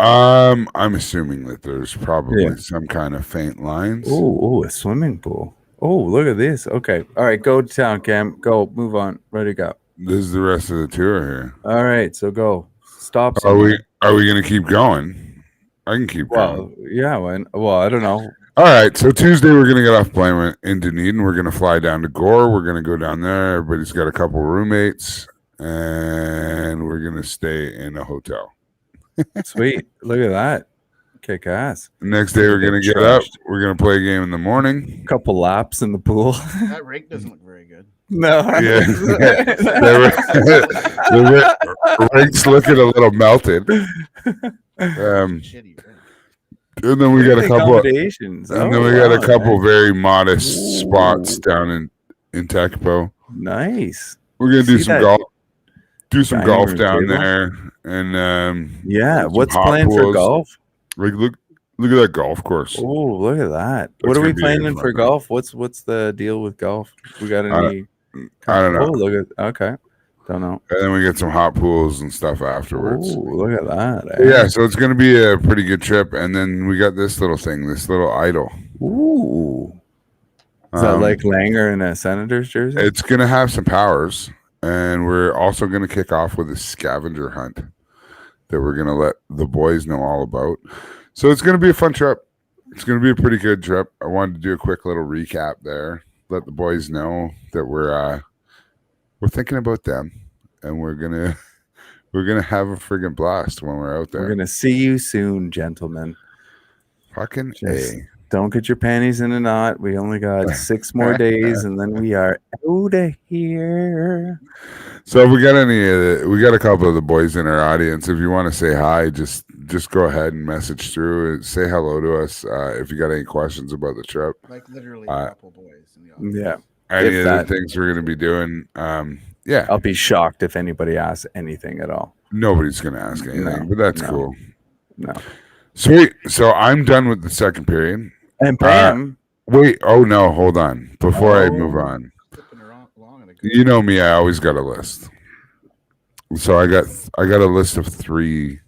I'm assuming that there's probably some kind of faint lines. Oh, a swimming pool. Oh, look at this. Okay. All right. Go to town, Cam. Go. Move on. Ready to go. This is the rest of the tour here. All right. So go. Stop. Are we going to keep going? I can keep going. Yeah. Well, I don't know. All right. So Tuesday, we're going to get off plane in Dunedin. We're going to fly down to Gore. We're going to go down there. Everybody's got a couple roommates, and we're going to stay in a hotel. Sweet. Look at that. Kick ass. Next day, we're going to get up. We're going to play a game in the morning. Couple laps in the pool. That rink doesn't look very good. No. Yeah. the rink's looking a little melted. Shitty rink. And then we got a couple accommodations. A couple very modest spots down in Tecpo. Nice. We're gonna do some golf. Do some Dining golf room down table. there, and what's planned for golf? Like look at that golf course. Oh, look at that. What are we planning for golf? What's the deal with golf? We got any? I don't know. Oh, look at don't know. And then we get some hot pools and stuff afterwards. Oh, look at that. Yeah, so it's gonna be a pretty good trip. And then we got this little idol. Ooh. Is that like Langer in a Senators jersey? It's gonna have some powers, and we're also gonna kick off with a scavenger hunt that we're gonna let the boys know all about. So it's gonna be a fun trip. It's gonna be a pretty good trip. I wanted to do a quick little recap there, let the boys know that we're thinking about them, and we're gonna have a friggin' blast when we're out there. We're gonna see you soon, gentlemen. Fucking Just A. don't get your panties in a knot. We only got 6 more days, and then we are out of here. So if we got we got a couple of the boys in our audience. If you want to say hi, just go ahead and message through and say hello to us. If you got any questions about the trip, Like literally a couple boys in the office. Yeah. any If of the that- things we're going to be doing, yeah, I'll be shocked if anybody asks anything at all. nobody's going to ask anything, No, but that's no. cool. No. Sweet. So I'm done with the second period. And Pam, Wait. Oh no. Hold on. Before I move Oh. on, you know me. I always got a list. So I got a list of three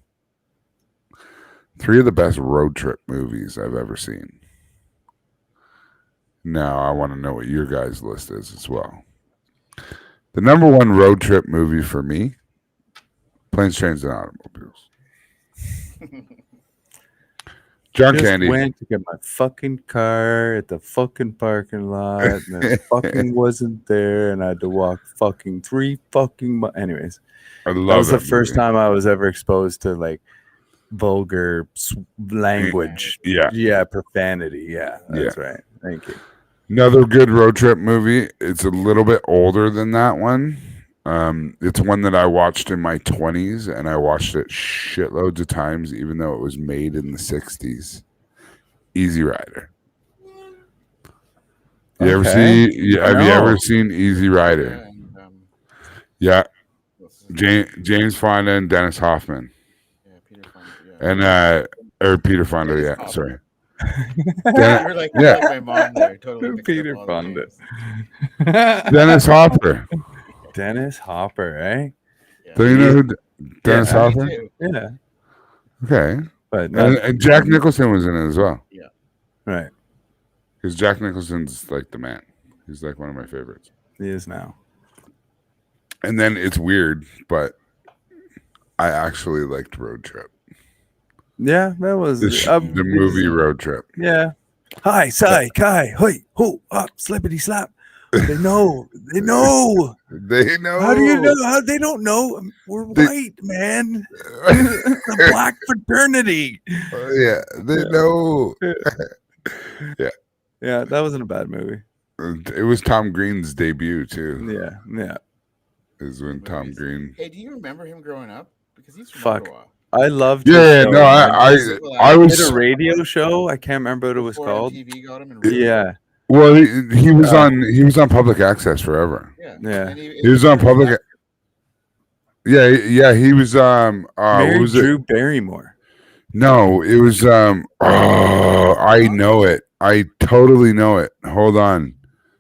of the best road trip movies I've ever seen. Now I want to know what your guys' list is as well. The number one road trip movie for me, Planes, Trains, and Automobiles. John just Candy. went to get my fucking car at the fucking parking lot, and it fucking wasn't there, and I had to walk fucking 3 fucking anyways. I love That was the that first movie. time I was ever exposed to like vulgar language. Yeah. Profanity. Yeah, that's right. Thank you. Another good road trip movie. It's a little bit older than that one. It's one that I watched in my 20s, and I watched it shitloads of times, even though it was made in the 60s. Easy Rider. You ever see? Have you ever seen Easy Rider? Yeah. James Fonda and Dennis Hoffman. Yeah, Peter Fonda. And or Peter Fonda. Dennis Yeah, Hopper. sorry. You're like my mom there. Totally mixed Peter up all the Fonda. names. Dennis Hopper. Dennis Hopper, eh? Yeah. Do you know who Dennis Yeah. Hopper? Me too. Yeah, Okay. but not, And Jack Nicholson was in it as well. right. Because Jack Nicholson's like the man. He's like one of my favorites. He is now. And then it's weird, but I actually liked Road Trip. Yeah, that was The movie Road Trip. Yeah. Hi, Sai, Kai, hoi, ho, up, slippity slap. They know. They know. They know. How do you know? How they don't know? We're white, man. The black fraternity. Yeah, they know. Yeah, that wasn't a bad movie. It was Tom Green's debut too. Yeah. Is when Tom Movies. Green. Hey, do you remember him growing up? Because he's from Fuck. Ottawa. I loved. Yeah, his show, no, man. I He was did a radio show. I can't remember what it was Before called. MTV got him in Yeah. well. He was on public access forever. Yeah. Yeah. And He was on public. Yeah. He was what Mary was Drew it? Barrymore. No, it was I know it. I totally know it. Hold on.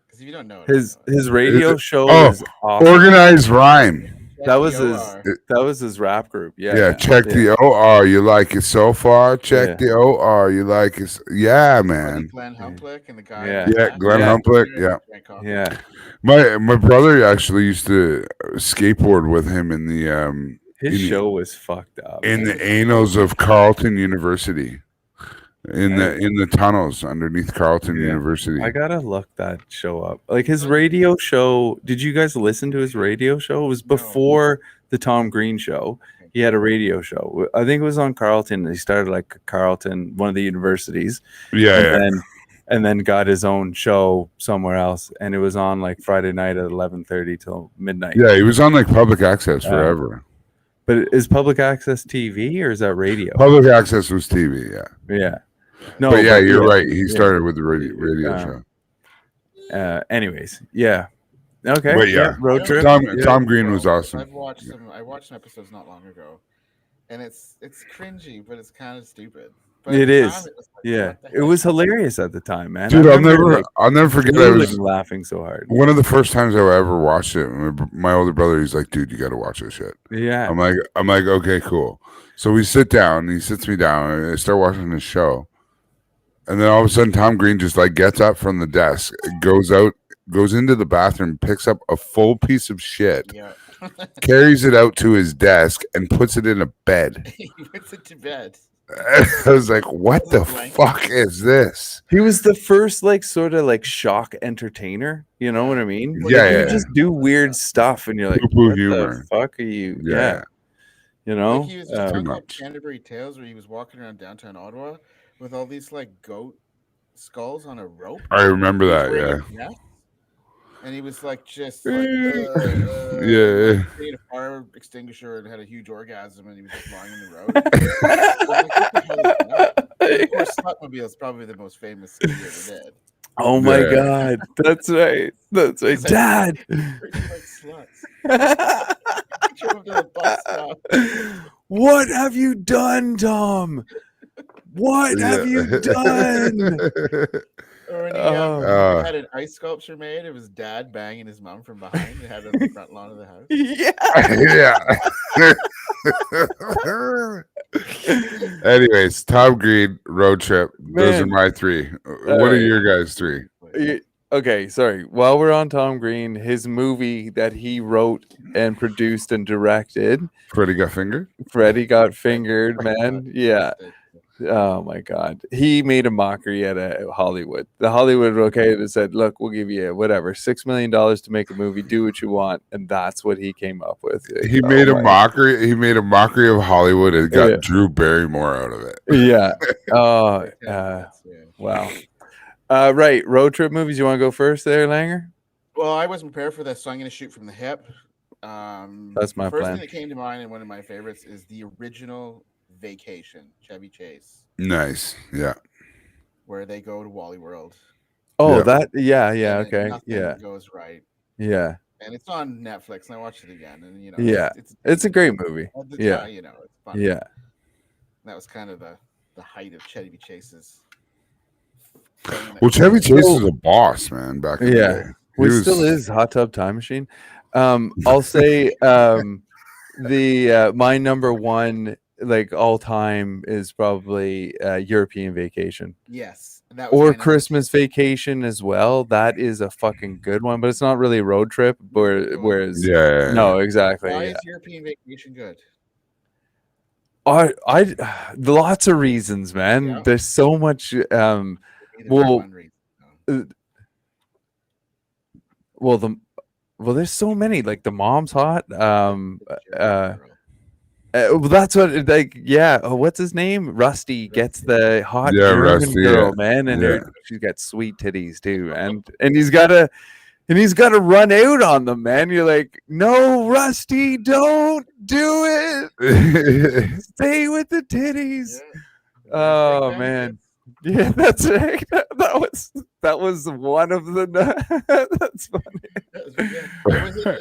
Because if you don't know it, His radio show Oh, is awesome. Organized Rhyme. That was his rap group. Yeah, check the OR. You like it so far? Check the OR. You like it. Yeah, man. Glenn Humplick and the guy. Yeah, Glenn Humplick. Yeah. Yeah. My brother actually used to skateboard with him in the His show was fucked up. in the annals of Carleton University. In the tunnels underneath Carleton University. I gotta look that show up. Like his radio show. Did you guys listen to his radio show? It was before the Tom Green show. He had a radio show. I think it was on Carleton. He started like Carleton, one of the universities. And then got his own show somewhere else, and it was on like Friday night at 11:30 till midnight. Yeah, he was on like public access forever. But is public access TV or is that radio? Public access was TV. Yeah. Yeah. No, but you're right. He started with the radio show. Anyways, yeah. Okay. But road trip. Tom Green was awesome. I watched episodes not long ago, and it's cringy, but it's kind of stupid. But It is. Time, it was like, Yeah, what the it was hilarious at the time, man. Dude, I'll never forget. I was laughing so hard. One of the first times I ever watched it. My older brother, he's like, "Dude, you got to watch this shit." Yeah. I'm like, okay, cool. So we sit down. He sits me down, and I start watching this show. And then all of a sudden, Tom Green just like gets up from the desk, goes into the bathroom, picks up a full piece of shit, carries it out to his desk, and puts it in a bed. He puts it to bed. I was like, what the fuck is this? He was the first like sort of like shock entertainer. You know what I mean? Like, Yeah. You just do weird stuff, and you're like, Poo-poo what humor. the fuck are you? Yeah. You know, Like he was just talking about Canterbury Tales, where he was walking around downtown Ottawa with all these like goat skulls on a rope. I remember He was that. wearing Yeah. a vest, and he was like just like Yeah. like, he had a fire extinguisher and had a huge orgasm, and he was just lying in the road. I'm like, what the hell is that? And of course, Slutmobile is probably the most famous thing he ever did. Oh my Yeah. God. That's right. That's right. 'Cause I Dad. treated like sluts. Drove him to the bus stop. What have you done, Tom? What have you done? Or when he Oh. had an ice sculpture made of his dad banging his mom from behind and had it on the front lawn of the house. Yeah. Anyways, Tom Green, Road Trip. Those are Man. my three. What are right. your guys' three? Okay, sorry. While we're on Tom Green, his movie that he wrote and produced and directed, Freddie got fingered. Freddie Got Fingered, man. Yeah. Oh my God. He made a mockery at Hollywood. The Hollywood said, look, we'll give you whatever, $6 million to make a movie, do what you want. And that's what he came up with. He made a mockery. He made a mockery of Hollywood and got Drew Barrymore out of it. Yeah. Oh, wow. Right. Road trip movies. You want to go first there, Langer? Well, I wasn't prepared for this, so I'm going to shoot from the hip. That's my the first plan. thing that came to mind, and one of my favorites, is the original Vacation, Chevy Chase. Nice. Yeah. Where they go to Wally World. Oh, yeah. Yeah. Okay. Nothing goes right. Yeah. And it's on Netflix, and I watched it again, and it's a great movie. At the Yeah. time, it's fun. Yeah. And that was kind of the height of Chevy Chase's. Well, Chevy Chase was a boss, man, back in the day. Which still is Hot Tub Time Machine. I'll say my number one like all time is probably European Vacation. Yes. Or Christmas Vacation as well. That is a fucking good one, but it's not really a road trip. Whereas no, exactly. Why is European Vacation good? I lots of reasons, man. Yeah. There's so much. There's so many. Like the mom's hot. That's what what's his name? Rusty gets the hot German girl, man, and she's got sweet titties too, and he's got to run out on them, man. You're like, no, Rusty, don't do it. Stay with the titties. Yeah. Oh man. Yeah, that's right. That was one of the. That's funny.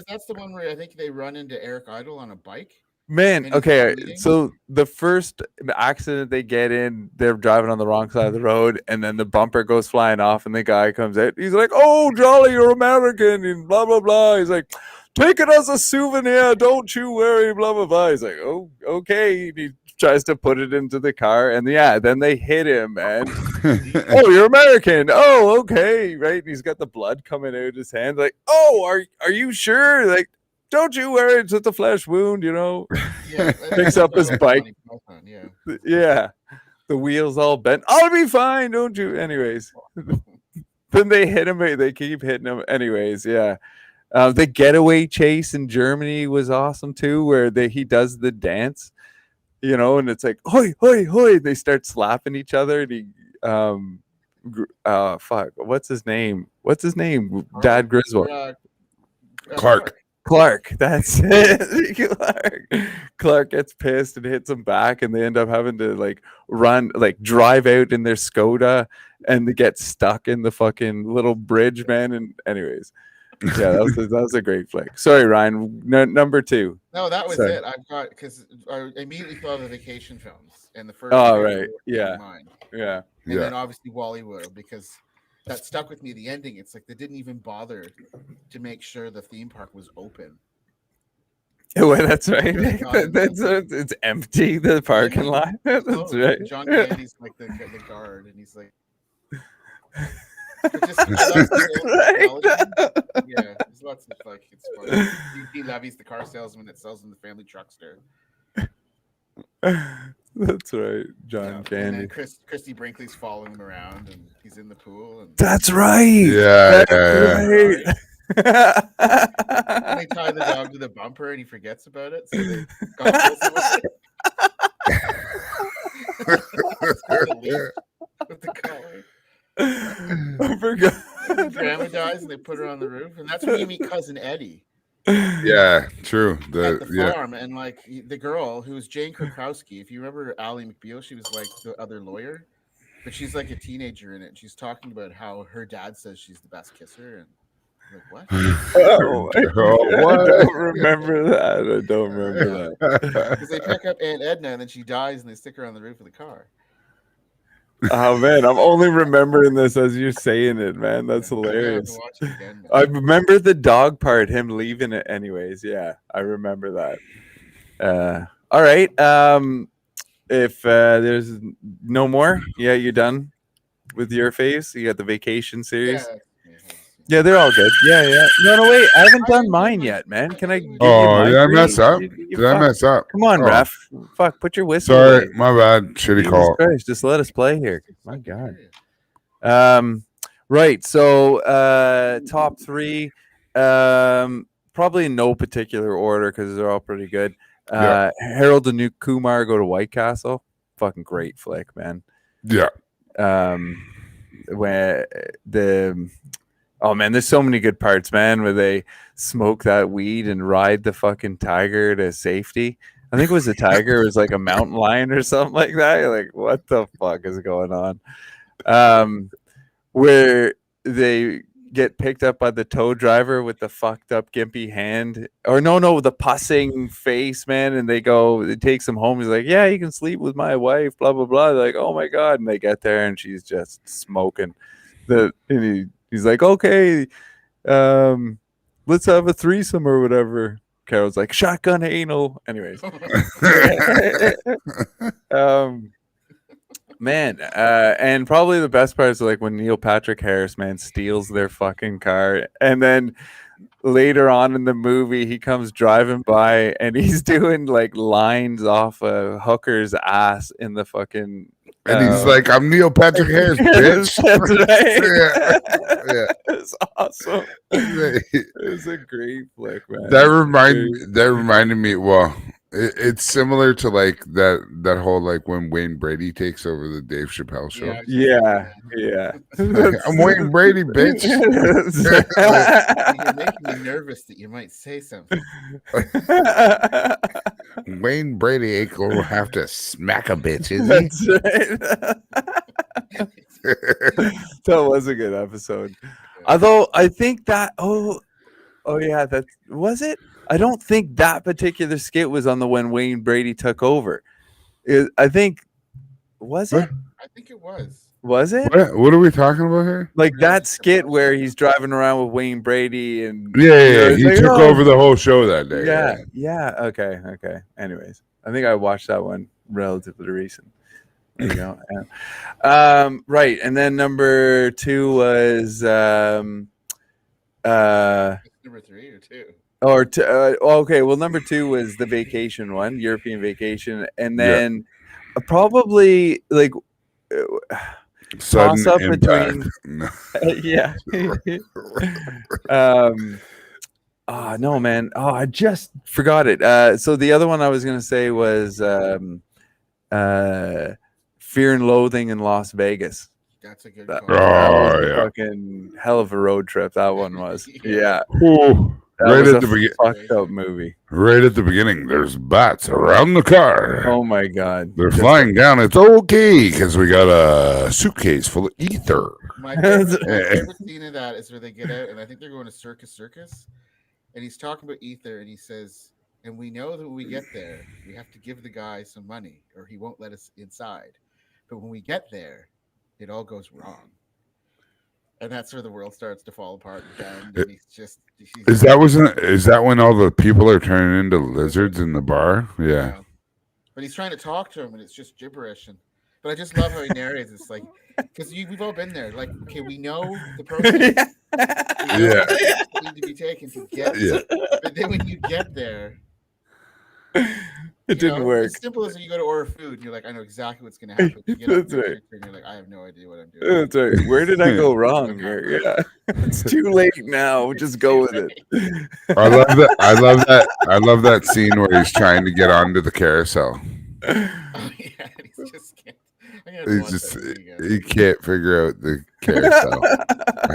That's the one where I think they run into Eric Idle on a bike. Man, okay, so the first accident they get in, they're driving on the wrong side of the road, and then the bumper goes flying off, and the guy comes out. He's like, "Oh, Jolly, you're American," and blah blah blah. He's like, "Take it as a souvenir. Don't you worry." Blah blah blah. He's like, "Oh, okay." He tries to put it into the car, and then they hit him, and oh, you're American. Oh, okay, right. And he's got the blood coming out of his hand. Like, oh, are you sure? Like, don't you worry, it's just a flesh wound, Yeah, picks up his bike. Yeah, the wheels all bent. I'll be fine, don't you? Anyways, then they hit him. They keep hitting him. Anyways, yeah. The getaway chase in Germany was awesome too, where he does the dance, and it's like hoi hoi hoi. They start slapping each other, and he fuck, what's his name? Dad Griswold. Clark, that's it. Clark gets pissed and hits him back, and they end up having to drive out in their Skoda, and they get stuck in the fucking little bridge, man. And anyways, yeah, that was a great flick. Sorry, Ryan. Number two. No, that was it. I've got because I immediately thought of the vacation films and the first. Oh right, yeah, and then obviously Wally World, because that stuck with me. The ending, it's like they didn't even bother to make sure the theme park was open. Well, that's right. It's empty, the parking lot. That's right. John Candy's like the guard, and he's like, there's lots of it's funny. He levies the car salesman that sells him the family truckster. That's right, John Candy. And then Christy Brinkley's following him around, and he's in the pool. And that's right. Yeah, right. And they tie the dog to the bumper, and he forgets about it. So they forgot. Grandma dies and they put her on the roof, and that's when you meet cousin Eddie Yeah, true. at the Yeah. farm, and like the girl who was Jane Krakowski. If you remember Ally McBeal, she was like the other lawyer, but she's like a teenager in it. And she's talking about how her dad says she's the best kisser, and I'm like, what? Oh, my Oh, God. what? I don't remember that. I don't remember that. Because they pick up Aunt Edna, and then she dies, and they stick her on the roof of the car. Oh man, I'm only remembering this as you're saying it, man. That's You have to hilarious. watch it again, man. I remember the dog part, him leaving it anyways. Yeah, I remember that. All right. If there's no more, yeah, you're done with your phase. You got the vacation series. Yeah, they're all good. Yeah. No, wait. I haven't done mine yet, man. Can I give you Oh, my did I three? mess up? You Did I fuck. mess up? Come on, Oh. ref. Fuck, put your whistle Sorry, away. my bad. Shitty Jesus call. Christ, just let us play here. My God. Right. So top three. Probably in no particular order because they're all pretty good. Yeah. Harold and Kumar go to White Castle. Fucking great flick, man. Yeah. Where oh man, there's so many good parts, man, where they smoke that weed and ride the fucking tiger to safety. I think it was a tiger, it was like a mountain lion or something like that. You're like, what the fuck is going on? Where they get picked up by the tow driver with the fucked up gimpy hand, or no, the pussing face, man, and it takes him home. He's like, yeah, you can sleep with my wife, blah blah blah. They're like, oh my God, and they get there and she's just smoking. He's like, okay, let's have a threesome or whatever. Carol's like, shotgun anal. Anyways, man, and probably the best part is like when Neil Patrick Harris, man, steals their fucking car, and then later on in the movie he comes driving by and he's doing like lines off a hooker's ass in the fucking. And he's like, I'm Neil Patrick Harris, bitch. That's right. Yeah. It's awesome. It's a great flick, man. That reminded me. Well, it's similar to like that whole like when Wayne Brady takes over the Dave Chappelle show. Yeah. I'm Wayne Brady, bitch. You're making me nervous that you might say something. Wayne Brady ain't gonna have to smack a bitch, is he? That's right. That was a good episode. Although I think that oh yeah, that was it. I don't think that particular skit was on the when Wayne Brady took over. I think was it? I think it was. Was it? What are we talking about here? Like that skit where he's driving around with Wayne Brady and Yeah. He like, took over the whole show that day. Yeah. Okay. Anyways, I think I watched that one relatively recent. There you go. Yeah. Right, and then number two was Number 3 or 2. Okay, well, number two was the vacation one, European Vacation, and then probably like Sudden toss up impact. between yeah. No, man. Oh, I just forgot it. So the other one I was gonna say was Fear and Loathing in Las Vegas. That's a good That call. was a yeah. fucking hell of a road trip. That one was. Yeah. Yeah. That Right was at a the beginning. fucked up movie. Right at the beginning, there's bats around the car. Oh my God. They're flying down. It's okay because we got a suitcase full of ether. My favorite scene of that is where they get out, and I think they're going to Circus, and he's talking about ether, and he says, and we know that when we get there, we have to give the guy some money, or he won't let us inside. But when we get there, it all goes wrong. And that's where the world starts to fall apart again. And Is that when all the people are turning into lizards in the bar? Yeah. But he's trying to talk to him, and it's just gibberish. But I just love how he narrates. It's like, because we've all been there. Like, okay, we know the process. Need to be taken to get. Yeah. But then when you get there, it didn't work. As simple as you go to order food, and you're like, I know exactly what's going to happen. You get That's right. and you're like, I have no idea what I'm doing. That's right. Where did I go wrong here? Yeah, it's too late now. Just go with it. I love that scene where he's trying to get onto the carousel. Oh, yeah, he's just I'm gonna have to He's watch just that movie again. he can't figure out the carousel,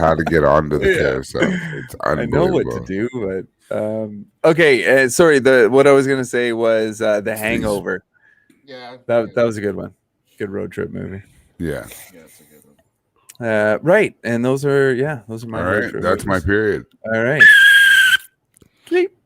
how to get onto the carousel. It's I know what to unbelievable. do, but okay. Sorry. What I was gonna say was The Hangover. Yeah, That was a good one. Good road trip movie. Yeah. yeah, it's a good one. Right, and those are my All road right. trip That's my movies. period. All right. Sleep.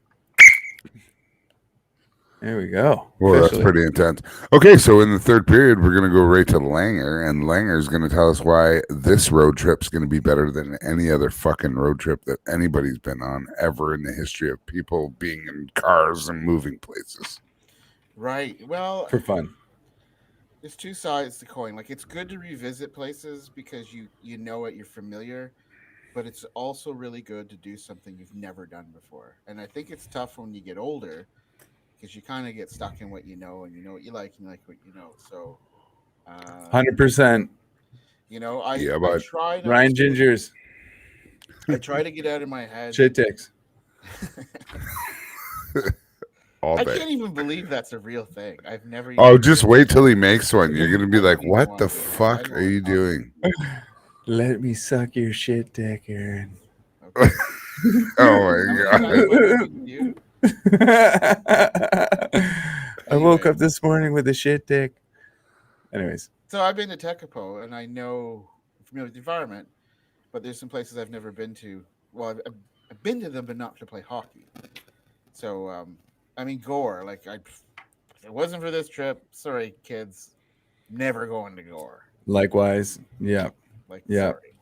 There we go. Well, that's Officially. pretty intense. Okay, so in the third period, we're going to go right to Langer, and Langer's going to tell us why this road trip's going to be better than any other fucking road trip that anybody's been on ever in the history of people being in cars and moving places. Right. Well, For fun. there's two sides to the coin. Like, it's good to revisit places because you know it, you're familiar, but it's also really good to do something you've never done before. And I think it's tough when you get older because you kind of get stuck in what you know, and you know what you like, and you like what you know. So, 100%. you know, I but try not Ryan to, Gingers. I try to get out of my head. Shit ticks. all I day. can't even believe that's a real thing. I've never. Oh, just wait till he makes one. You're going to be like, what the I fuck don't are you wanna talk doing? Let me suck your shit dick, Aaron. Okay. Oh, my How many God. times have I been you? I woke Anyway. up this morning with a shit dick. Anyways. So I've been to Tekapo, and I'm familiar with the environment, but there's some places I've never been to. Well, I've been to them, but not to play hockey. So, I mean, Gore. Like, if it wasn't for this trip, sorry, kids, never going to Gore. Likewise. Yeah. Like, Yeah. sorry.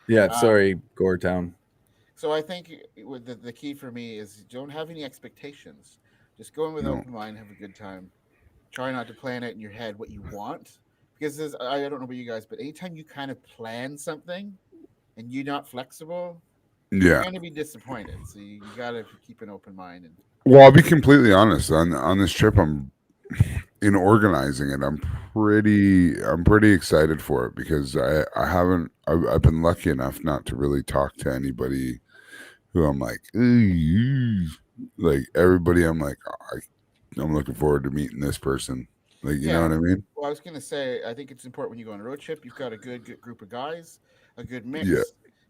Yeah. Sorry, Goretown. So I think with the key for me is don't have any expectations. Just go in with open mind, have a good time. Try not to plan it in your head what you want, because I don't know about you guys, but anytime you kind of plan something and you're not flexible, you're Yeah. going to be disappointed. So you got to keep an open mind. And Well, I'll be completely honest. On this trip, in organizing it. I'm pretty excited for it because I've been lucky enough not to really talk to anybody who I'm like, "Ooh," like everybody. I'm like, I'm looking forward to meeting this person. Like, you know what I mean? Well, I was going to say, I think it's important when you go on a road trip, you've got a good group of guys, a good mix. Yeah.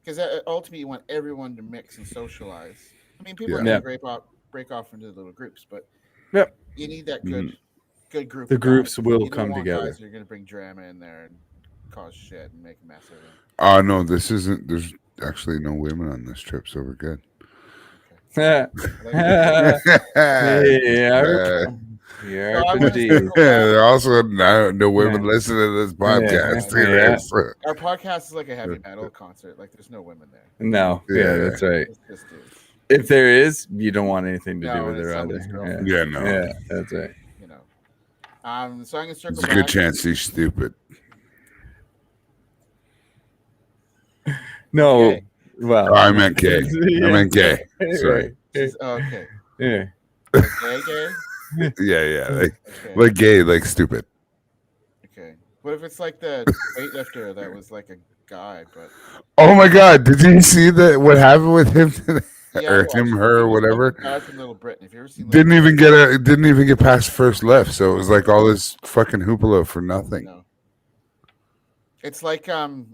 Because ultimately, you want everyone to mix and socialize. I mean, people are Yeah. going to break off into little groups, but Yep. you need that good group. The of groups guys. will You don't come want together. Guys who are going to bring drama in there and cause shit and make a mess of it. No, this isn't. There's actually no women on this trip, so we're good. Yeah. So I wanna RPC. circle back. There are also no women listening to this podcast. Yeah. Our podcast is like a heavy metal concert. Like, there's no women there. No. Yeah, that's right. It's just dudes. If there is, you don't want anything to do No, with it's her somebody's either. girlfriend. Yeah, no. Yeah, that's right. You know. So I'm gonna circle There's a back. good chance she's stupid. No. Okay. Well, I meant gay. Yeah. I meant gay. Sorry. Okay. Yeah. Okay. Yeah. Okay. Like gay, like stupid. Okay. What if it's like the weightlifter that was like a guy, but Oh my God! Did you see that? What happened with him today? yeah, Or him, her, or whatever? Guy from Little Britain. Have you ever seen? Didn't even get past first lift. So it was like all this fucking hoopla for nothing. No. It's like on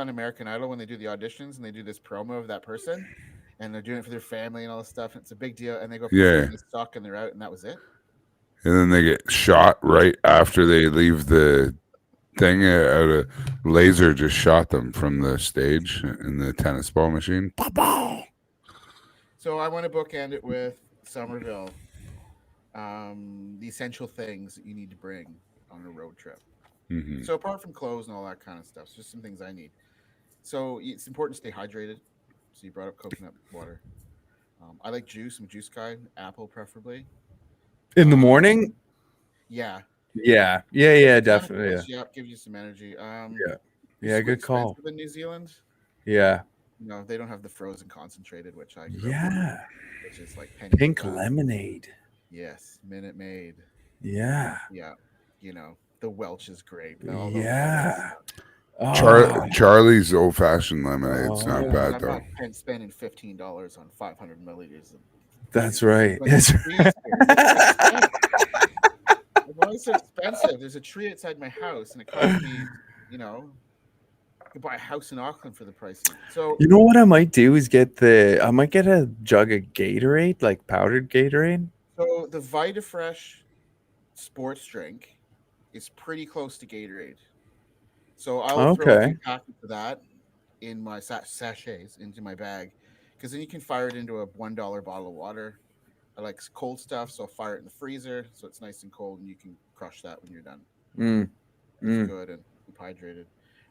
American Idol when they do the auditions and they do this promo of that person, and they're doing it for their family and all this stuff. And it's a big deal, and they go, Yeah. they suck, and they're out, and that was it. And then they get shot right after they leave the thing. A laser just shot them from the stage in the tennis ball machine. So I want to bookend it with Somerville. The essential things that you need to bring on a road trip. Mm-hmm. So apart from clothes and all that kind of stuff, it's just some things I need. So it's important to stay hydrated. So you brought up coconut water. I like juice. I'm a juice guy. Apple preferably. In the morning? Yeah. Yeah, definitely. Yeah, gives you some energy. Yeah, good call. In New Zealand, Yeah. no, they don't have the frozen concentrated, which I which is like pink lemonade. Yes, Minute Maid. Yeah. Yeah, you know the Welch is great. Yeah. Charlie's old fashioned lemonade's not bad I'm though. not spending $15 on 500 milliliters. That's right. I've Things are expensive. There's a tree outside my house, and it cost me, I could buy a house in Auckland for the price of it. So You know what I might do is I might get a jug of Gatorade, like powdered Gatorade. So the VitaFresh sports drink is pretty close to Gatorade. So I'll throw a Okay. few packets of that in my sachets into my bag, because then you can fire it into a $1 bottle of water. I like cold stuff, so I'll fire it in the freezer so it's nice and cold, and you can crush that when you're done. Mm. It's good and keep hydrated.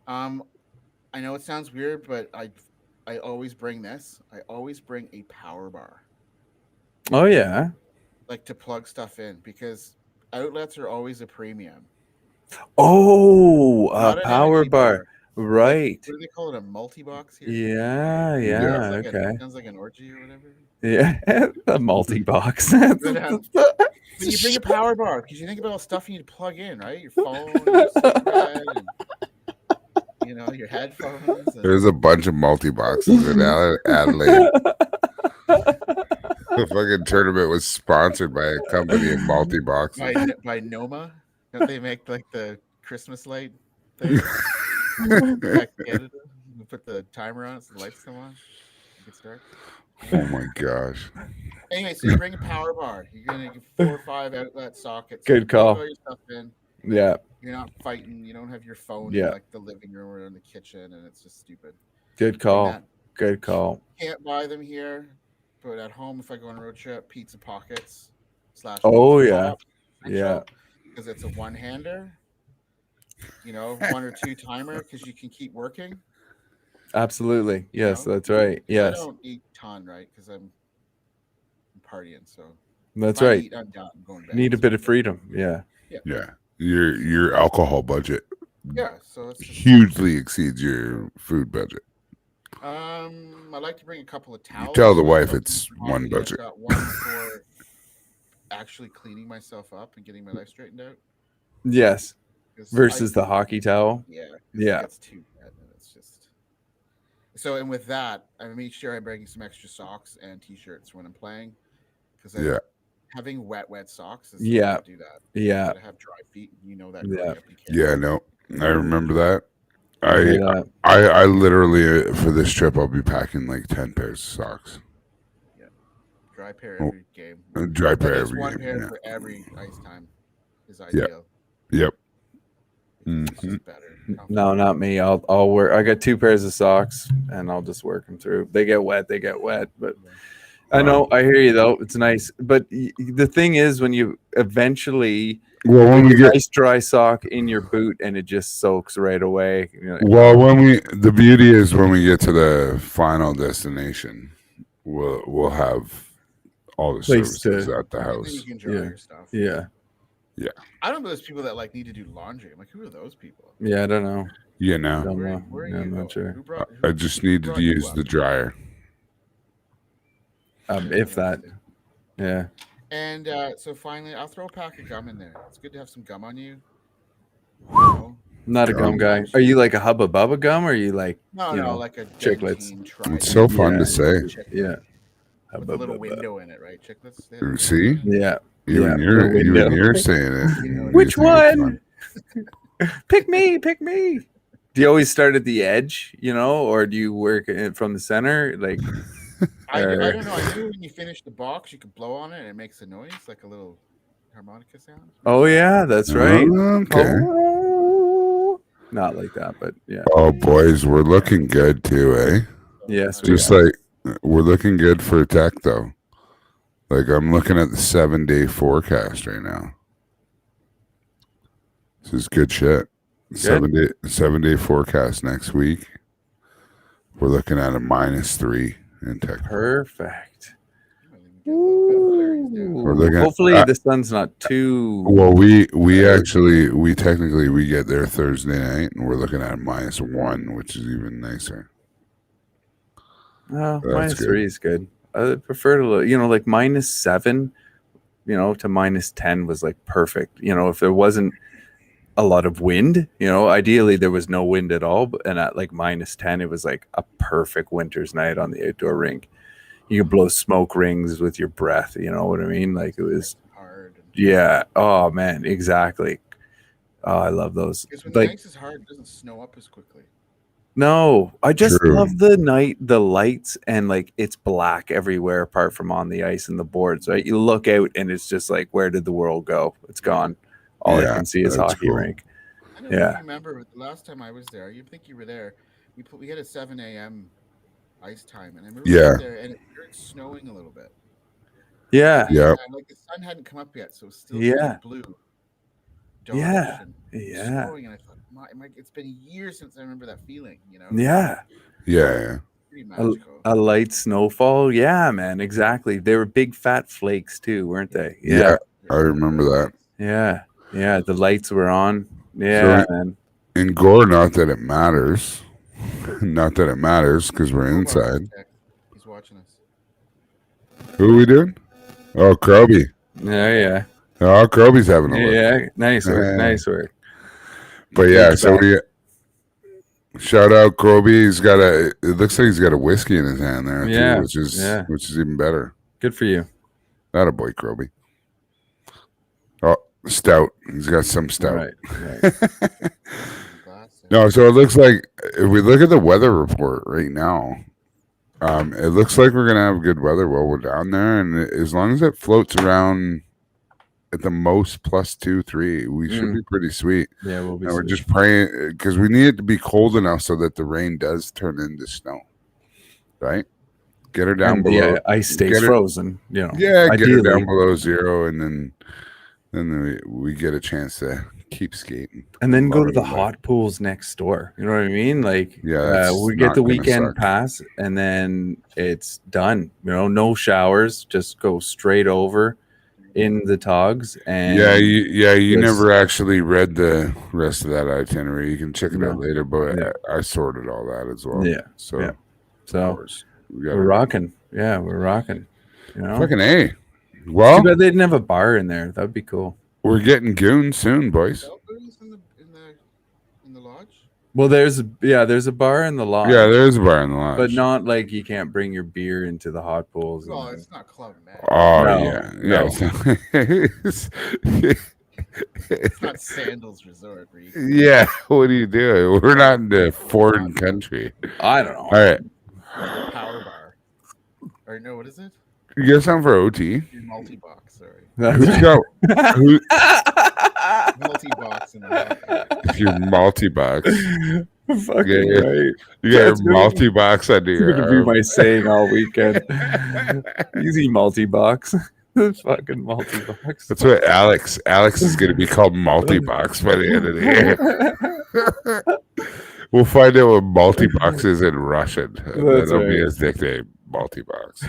I know it sounds weird, but I always bring this. I always bring a power bar, Oh yeah. like to plug stuff in, because outlets are always a premium. Oh, Not a an power energy bar. bar. Right. What do they call it? A multi-box here? Yeah. Yeah. Okay. Sounds like an orgy or whatever. Yeah. A multi-box. But you bring a power bar because you think about all stuff you need to plug in, right? Your phone, your cigarette, and, your headphones. And... There's a bunch of multi-boxes in Adelaide. The fucking tournament was sponsored by a company in multi-boxes. by Noma. Don't they make like the Christmas light thing? Back in Canada, you put the timer on it so the lights come on. You can start. Oh my gosh. Anyway, so you bring a power bar. You're gonna get 4 or 5 outlet sockets. Good You call. plug all your stuff in. Yeah. You're not fighting. You don't have your phone Yeah. in like the living room or in the kitchen, and it's just stupid. Good call. Good call. Can't buy them here, but at home, if I go on a road trip, Pizza Pockets / Oh, Pizza yeah. Pop, Yeah. because it's a one-hander. 1 or 2 timer, because you can keep working. Absolutely. Yes, that's right. Yes. I don't eat a ton, right? Because I'm partying, so That's if I right. eat, I'm done. I'm going back. Need a bit of freedom. Yeah. Yeah. Your alcohol budget Yeah, so it's just, hugely exceeds your food budget. I like to bring a couple of towels. Tell the So wife I've got it's one one I've budget. got one for actually cleaning myself up and getting my life straightened out. Yes. 'Cause Versus the hockey towel. Yeah. Yeah. It's too bad. And it's just. So, and with that, I make sure I'm bringing some extra socks and t-shirts when I'm playing, because having wet socks is Yeah. can't do that. Yeah. You gotta have dry feet. You know that. Yeah. Growing up in Canada. Yeah, no. I remember that. Yeah. I literally for this trip I'll be packing like 10 pairs of socks. Dry pair every game. Dry pair There's every one game. pair Yeah. for every ice time is ideal. Yep. It's just better. No, not me. I'll wear. I got 2 pairs of socks, and I'll just work them through. They get wet. But I know. I hear you though. It's nice. But the thing is, when you eventually When we get nice dry sock in your boot, and it just soaks right away. the beauty is when we get to the final destination, we'll have all the Place services to- at the Then house. you can dry Yeah. your stuff. Yeah. I don't know those people that like need to do laundry. I'm like, who are those people? Yeah. I don't know. You know, Don't know. Where are Yeah, you I'm not going? sure. Who I just needed to brought you use up? the dryer. If that. Yeah. And so finally, I'll throw a pack of gum in there. It's good to have some gum on you. No, Not a gum guy. Are you like a Hubba Bubba gum, or are you like like a chiclets. Dentine Trident. It's so fun Yeah. to say. Chiclet yeah? with Hubba a little Bubba. window in it, right? Chiclets. They have a window See? in it. Yeah. Even window. you're saying it. You know what Which You think it's one? fun. Pick me. Do you always start at the edge, or do you work it from the center? Like, I don't know. I do when you finish the box, you can blow on it and it makes a noise, like a little harmonica sound. oh yeah, that's right. Okay. Oh. Not like that, but yeah. Oh, boys, we're looking good too, eh? Yes, we Just like we're looking good for tech, though. Like I'm looking at the 7-day forecast right now. This is good shit. 7-day forecast next week. We're looking at a -3 in tech. Perfect. We're looking at- Hopefully the sun's not too. Well, we technically we get there Thursday night, and we're looking at a -1, which is even nicer. Oh, That's -3 is good. I prefer to like -7, to -10 was like perfect. If there wasn't a lot of wind, ideally there was no wind at all. And at like -10, it was like a perfect winter's night on the outdoor rink. You could blow smoke rings with your breath. You know what I mean? Like it was hard. And Yeah. Oh man, exactly. Oh, I love those. Because when the Like, ice is hard, it doesn't snow up as quickly. no, I just True. love the lights, and like it's black everywhere apart from on the ice and the boards. Right, you look out and it's just like, where did the world go? It's gone. All I Yeah, can see is that's hockey cool. rink. I don't know if Yeah. you remember the last time I was there. You think you were there? We had a 7 a.m. ice time, and I remember we Yeah. went there, and it started snowing a little bit. Yeah. Yeah. And like the sun hadn't come up yet, so it was still Yeah. kind of blue, dark, Yeah. and Yeah. snowing. And I thought, it's been years since I remember that feeling. Yeah. Yeah. Pretty A, magical. a light snowfall. Yeah, man. Exactly. They were big fat flakes too, weren't they? Yeah. I remember that. Yeah. Yeah. The lights were on. Yeah, man. In Gore, not that it matters. Not that it matters because we're inside. He's watching us. Who are we doing? Oh, Kroby. Yeah. Oh, Kroby's having a look. Yeah. Nice work. Nice work. But yeah, so we shout out Kroby. He's got it looks like he's got a whiskey in his hand there too, which is even better. Good for you. That a boy, Kroby. Oh, stout. He's got some stout. Right. No, so it looks like if we look at the weather report right now, it looks like we're gonna have good weather while we're down there, and as long as it floats around at the most +2, 3, we should be pretty sweet. Yeah, we'll be. And we're just praying because we need it to be cold enough so that the rain does turn into snow. Right? Get her down below. Yeah, ice stays frozen. Yeah, get her down below 0, and then we get a chance to keep skating. And then go to the hot pools next door. You know what I mean? Like, we get the weekend pass, and then it's done. No showers, just go straight over in the togs. And you never actually read the rest of that itinerary. You can check it out later, but I sorted all that as well. Yeah. So we're rocking. Yeah, we're rocking. Fucking A. Well, too bad they didn't have a bar in there. That'd be cool. We're getting goons soon, boys. In the lodge? Well, there's a bar in the lodge. Yeah, there's a bar in the lodge, but not like you can't bring your beer into the hot pools. Well, it's not Club Med. Oh No. It's not Sandals Resort. Yeah, what are you doing? We're not in the foreign country. I don't know. All right. Power bar. Or no, what is it? You get something for OT? Multi-box, sorry. Who's got multi-box in the your multi-box. Fucking right. You got your multi-box under your arm. It's gonna be my saying all weekend. Easy multi-box. Fucking multi-box. That's what Alex is gonna be called multi-box by the end of the year. We'll find out what multi-box is in Russian. That'll be his nickname, multi-box.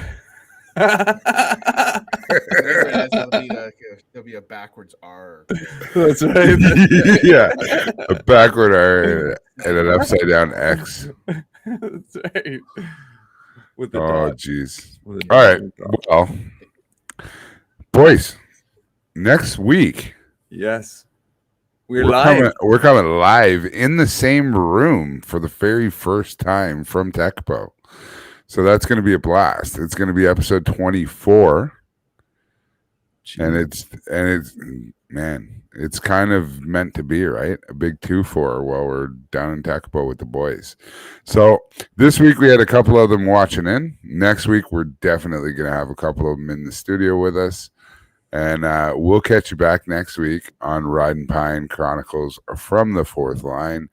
There'll be a backwards R. That's right. Yeah, a backward R and an upside down X. That's right. With the jeez. All right. Well, boys, next week. Yes. We're live. We're coming live in the same room for the very first time from TechPo. So that's going to be a blast. It's going to be episode 24. Jeez. And it's kind of meant to be, right? A big 2-4 while we're down in TechPo with the boys. So this week we had a couple of them watching in. Next week we're definitely going to have a couple of them in the studio with us. And we'll catch you back next week on Ridin Pine Chronicles from the Fourth Line.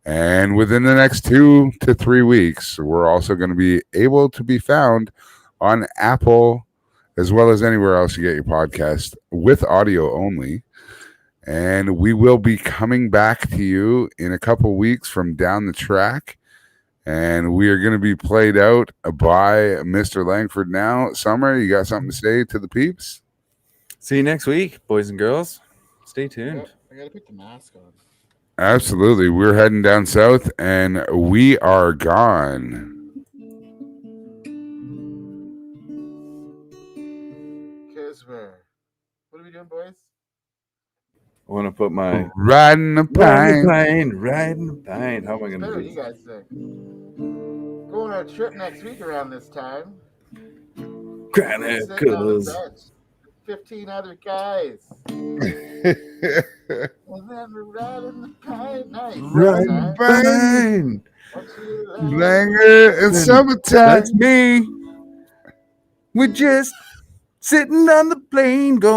And within the next 2 to 3 weeks, we're also going to be able to be found on Apple as well as anywhere else you get your podcast with audio only. And we will be coming back to you in a couple weeks from down the track. And we are going to be played out by Mr. Langford now. Summer, you got something to say to the peeps? See you next week, boys and girls. Stay tuned. I got to put the mask on. Absolutely. We're heading down south, and we are gone. What are we doing, boys? I want to put my Ridin the Pine. Ridin the Pine. How am I going to do you guys say? Going on a trip next week around this time. Chronicles. 15 other guys. And then we're riding the pine. Nice. Riding Fine. Langer in summertime. That's me. We're just sitting on the plane going.